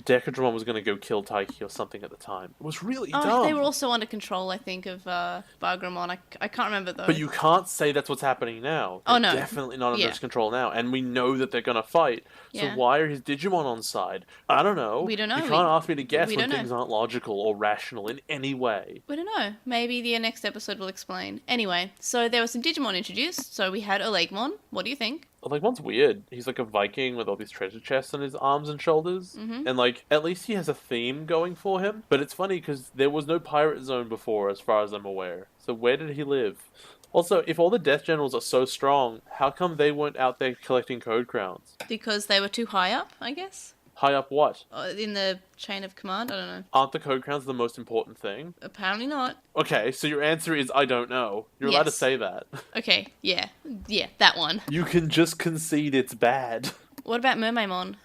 Decadramon was going to go kill Taiki or something at the time. It was really dumb. They were also under control, I think, of Bagramon. I can't remember, though. But you can't say that's what's happening now. They're definitely not under his control now. And we know that they're going to fight. So why are his Digimon on side? I don't know. We don't know. You can't ask me to guess when things aren't logical or rational in any way. We don't know. Maybe the next episode will explain. Anyway, so there were some Digimon introduced. So we had Olegmon. What do you think? one's weird. He's like a Viking with all these treasure chests on his arms and shoulders, and like at least he has a theme going for him. But it's funny because there was no pirate zone before, as far as I'm aware. So where did he live? Also, if all the Death Generals are so strong, how come they weren't out there collecting code crowns? Because they were too high up, I guess. High up what? In the chain of command? I don't know. Aren't the code crowns the most important thing? Apparently not. Okay, so your answer is I don't know. You're allowed to Yes. say that. Okay, yeah. Yeah, that one. You can just concede it's bad. What about Mermaidmon?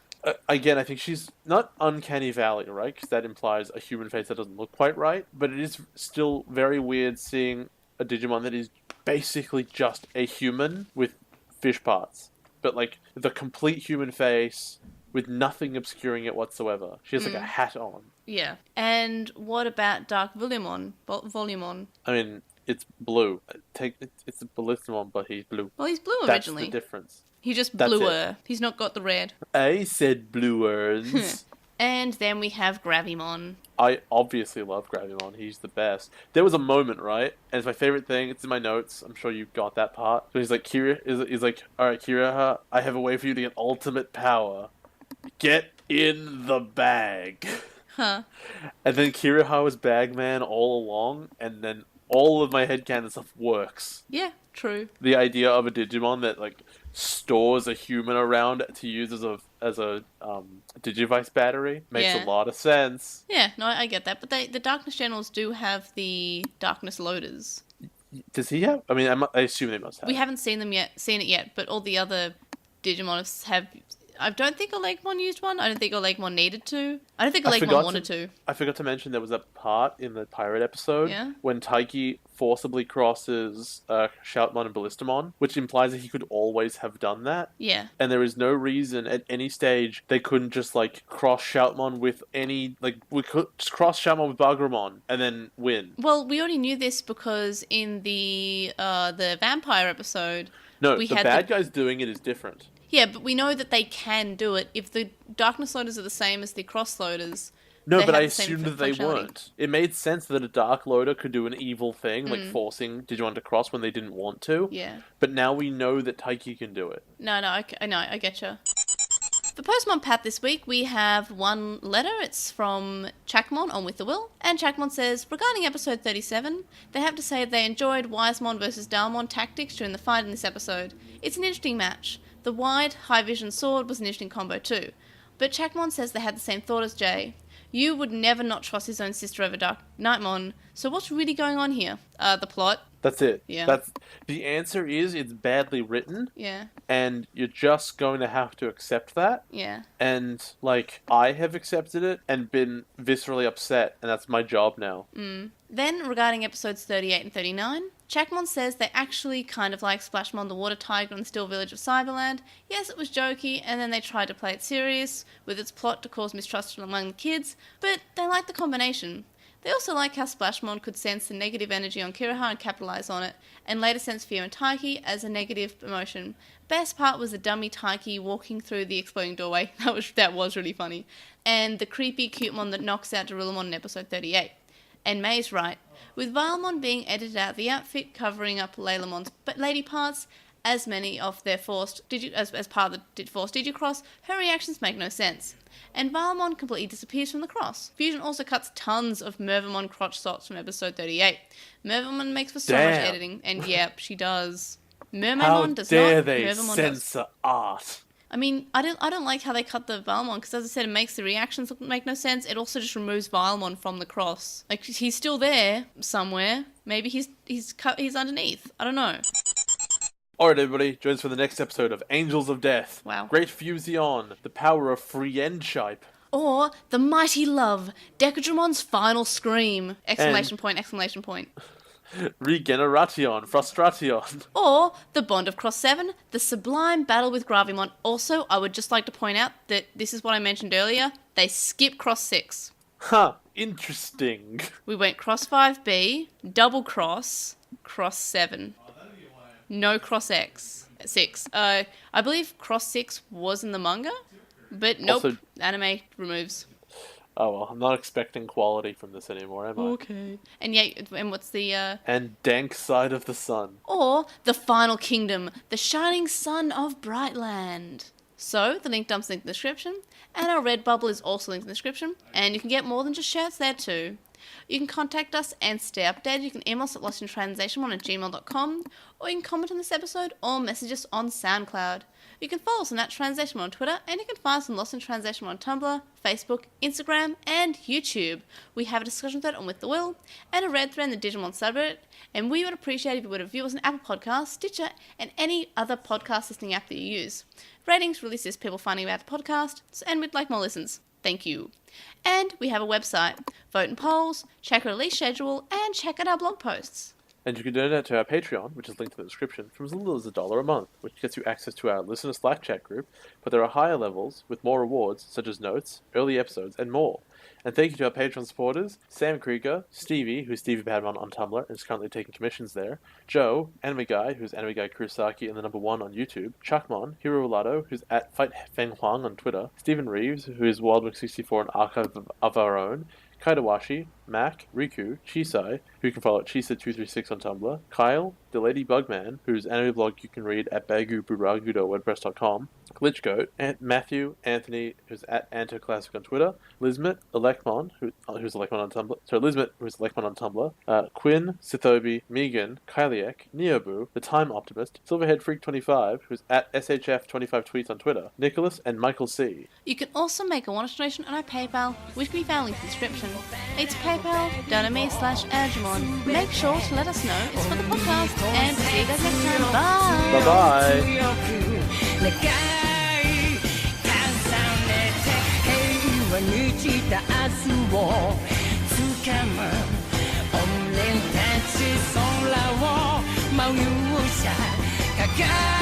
Again, I think she's not Uncanny Valley, right? Because that implies a human face that doesn't look quite right. But it is still very weird seeing a Digimon that is basically just a human with fish parts. But like the complete human face with nothing obscuring it whatsoever. She has like a hat on. Yeah. And what about Dark Volumon? Volumon? I mean, it's blue. It's a Ballistamon, but he's blue. Well, he's blue That's originally. the difference. He's just That's bluer. He's not got the red. I said bluers. And then we have Gravimon. I obviously love Gravimon. He's the best. There was a moment, right? And it's my favorite thing. It's in my notes. I'm sure you got that part. So he's like, he's like, alright, Kiriha, I have a way for you to get ultimate power. Get in the bag. Huh. And then Kiriha was Bagman all along, and then all of my headcanon stuff works. Yeah, true. The idea of a Digimon that like stores a human around to use as a Digivice battery makes Yeah. a lot of sense. Yeah, no, I get that. But the Darkness Generals do have the Darkness Loaders. Does he have? I mean, I assume they must have. We haven't seen it yet, but all the other Digimon have... I don't think Olegmon used one. I don't think Olegmon needed to. I don't think Olegmon wanted to. I forgot to mention there was a part in the pirate episode when Taiki forcibly crosses Shoutmon and Ballistamon, which implies that he could always have done that. Yeah. And there is no reason at any stage they couldn't just like cross Shoutmon with any we could just cross Shoutmon with Bagramon and then win. Well, we already knew this because in the vampire episode, No, the bad guys doing it is different. Yeah, but we know that they can do it. If the Darkness Loaders are the same as the Cross Loaders... No, but I assumed that they weren't. It made sense that a Dark Loader could do an evil thing, like forcing Digimon to cross when they didn't want to. Yeah. But now we know that Taiki can do it. No, I getcha. For Postmon Pat this week, we have one letter. It's from Chakmon on With the Will. And Chakmon says, regarding episode 37, they have to say they enjoyed Wisemon versus Dalmon tactics during the fight in this episode. It's an interesting match. The wide, high vision sword was an interesting combo too. But Chakmon says they had the same thought as Jay. You would never not trust his own sister over Dark Nightmon. So what's really going on here? The plot. That's it. Yeah. The answer is it's badly written. Yeah. And you're just going to have to accept that. Yeah. And, I have accepted it and been viscerally upset, and that's my job now. Then, regarding episodes 38 and 39, Chakmon says they actually kind of like Splashmon the Water Tiger in the Still Village of Cyberland. Yes, it was jokey, and then they tried to play it serious, with its plot to cause mistrust among the kids, but they like the combination. They also like how Splashmon could sense the negative energy on Kiriha and capitalize on it, and later sense fear in Taiki as a negative emotion. Best part was the dummy Taiki walking through the exploding doorway. That was really funny. And the creepy Cutemon that knocks out Darillamon in episode 38. And May's right. With Vilemon being edited out the outfit covering up Laylamon's lady parts, as many of their as part of the forced Digicross, her reactions make no sense. And Vilemon completely disappears from the cross. Fusion also cuts tons of Mervamon crotch shots from episode 38. Mervamon makes for so much editing, and yep, she does. Mermaidmon does not. How dare they Mervamon censor art? I mean, I don't like how they cut the Vilemon, because as I said, it makes the reactions make no sense. It also just removes Vilemon from the cross. Like, he's still there somewhere. Maybe he's underneath. I don't know. Alright everybody, join us for the next episode of Angels of Death. Wow. Great Fusion, the power of Friendship. Or The Mighty Love, Decadramon's Final Scream! Exclamation point, exclamation point. Regeneration, Frustration. Or The Bond of Cross 7, The Sublime Battle with Gravimon. Also, I would just like to point out that this is what I mentioned earlier. They skip Cross 6. Huh, interesting. We went Cross 5B, Double Cross, Cross 7. No Cross 6. I believe Cross 6 was in the manga, but nope, Also, anime removes. Oh well, I'm not expecting quality from this anymore, am I? Okay. And yeah, and what's the And Dank Side of the Sun. or The Final Kingdom, The Shining Sun of Brightland. So, the link dump's linked in the description, and our Redbubble is also linked in the description, and you can get more than just shirts there too. You can contact us and stay updated. You can email us at LostinTranslationmon@gmail.com, or you can comment on this episode or message us on SoundCloud. You can follow us on @TranslationMon on Twitter, and you can find us on LostinTranslationmon on Tumblr, Facebook, Instagram, and YouTube. We have a discussion thread on With the Will, and a red thread in the Digimon subreddit, and we would appreciate if you would review us on Apple Podcasts, Stitcher, and any other podcast listening app that you use. Ratings really assist people finding about the podcast, and we'd like more listens. Thank you. And we have a website. Vote in polls, check our release schedule, and check out our blog posts. And you can donate to our Patreon, which is linked in the description, from as little as $1 a month, which gets you access to our listener Slack chat group, but there are higher levels with more rewards, such as notes, early episodes, and more. And thank you to our Patreon supporters, Sam Krieger, Stevie, who's Stevie Badman on Tumblr and is currently taking commissions there, Joe, Anime Guy, who's Anime Guy Kurosaki and the #1 on YouTube, Chuckmon, Hiro Rolado, who's at Fight Feng Huang on Twitter, Stephen Reeves, who is Wildbook64 and Archive of Our Own, Kaidawashi, Mac, Riku, Chisai, who you can follow at Chisa236 on Tumblr, Kyle, The Lady Bugman, whose anime blog you can read at baguburagu.wordpress.com, Glitchgoat, Matthew, Anthony, who's at AntoClassic on Twitter, Lismet, Elecmon, who's Elecmon on Tumblr, Lismet, who's Elecmon on Tumblr, Quinn, Sithobi, Megan, Kyliek, Neobu, The Time Optimist, Silverhead Freak 25, who's at SHF25tweets on Twitter, Nicholas, and Michael C. You can also make a one-off donation on our PayPal, which can be found linked in the description. It's paypal.me/Agumon. Make sure to let us know it's for the podcast, and see you guys next time. Bye! Bye-bye! 願い重ねて平和に満ちた明日をつかむ俺たち空を舞うさ輝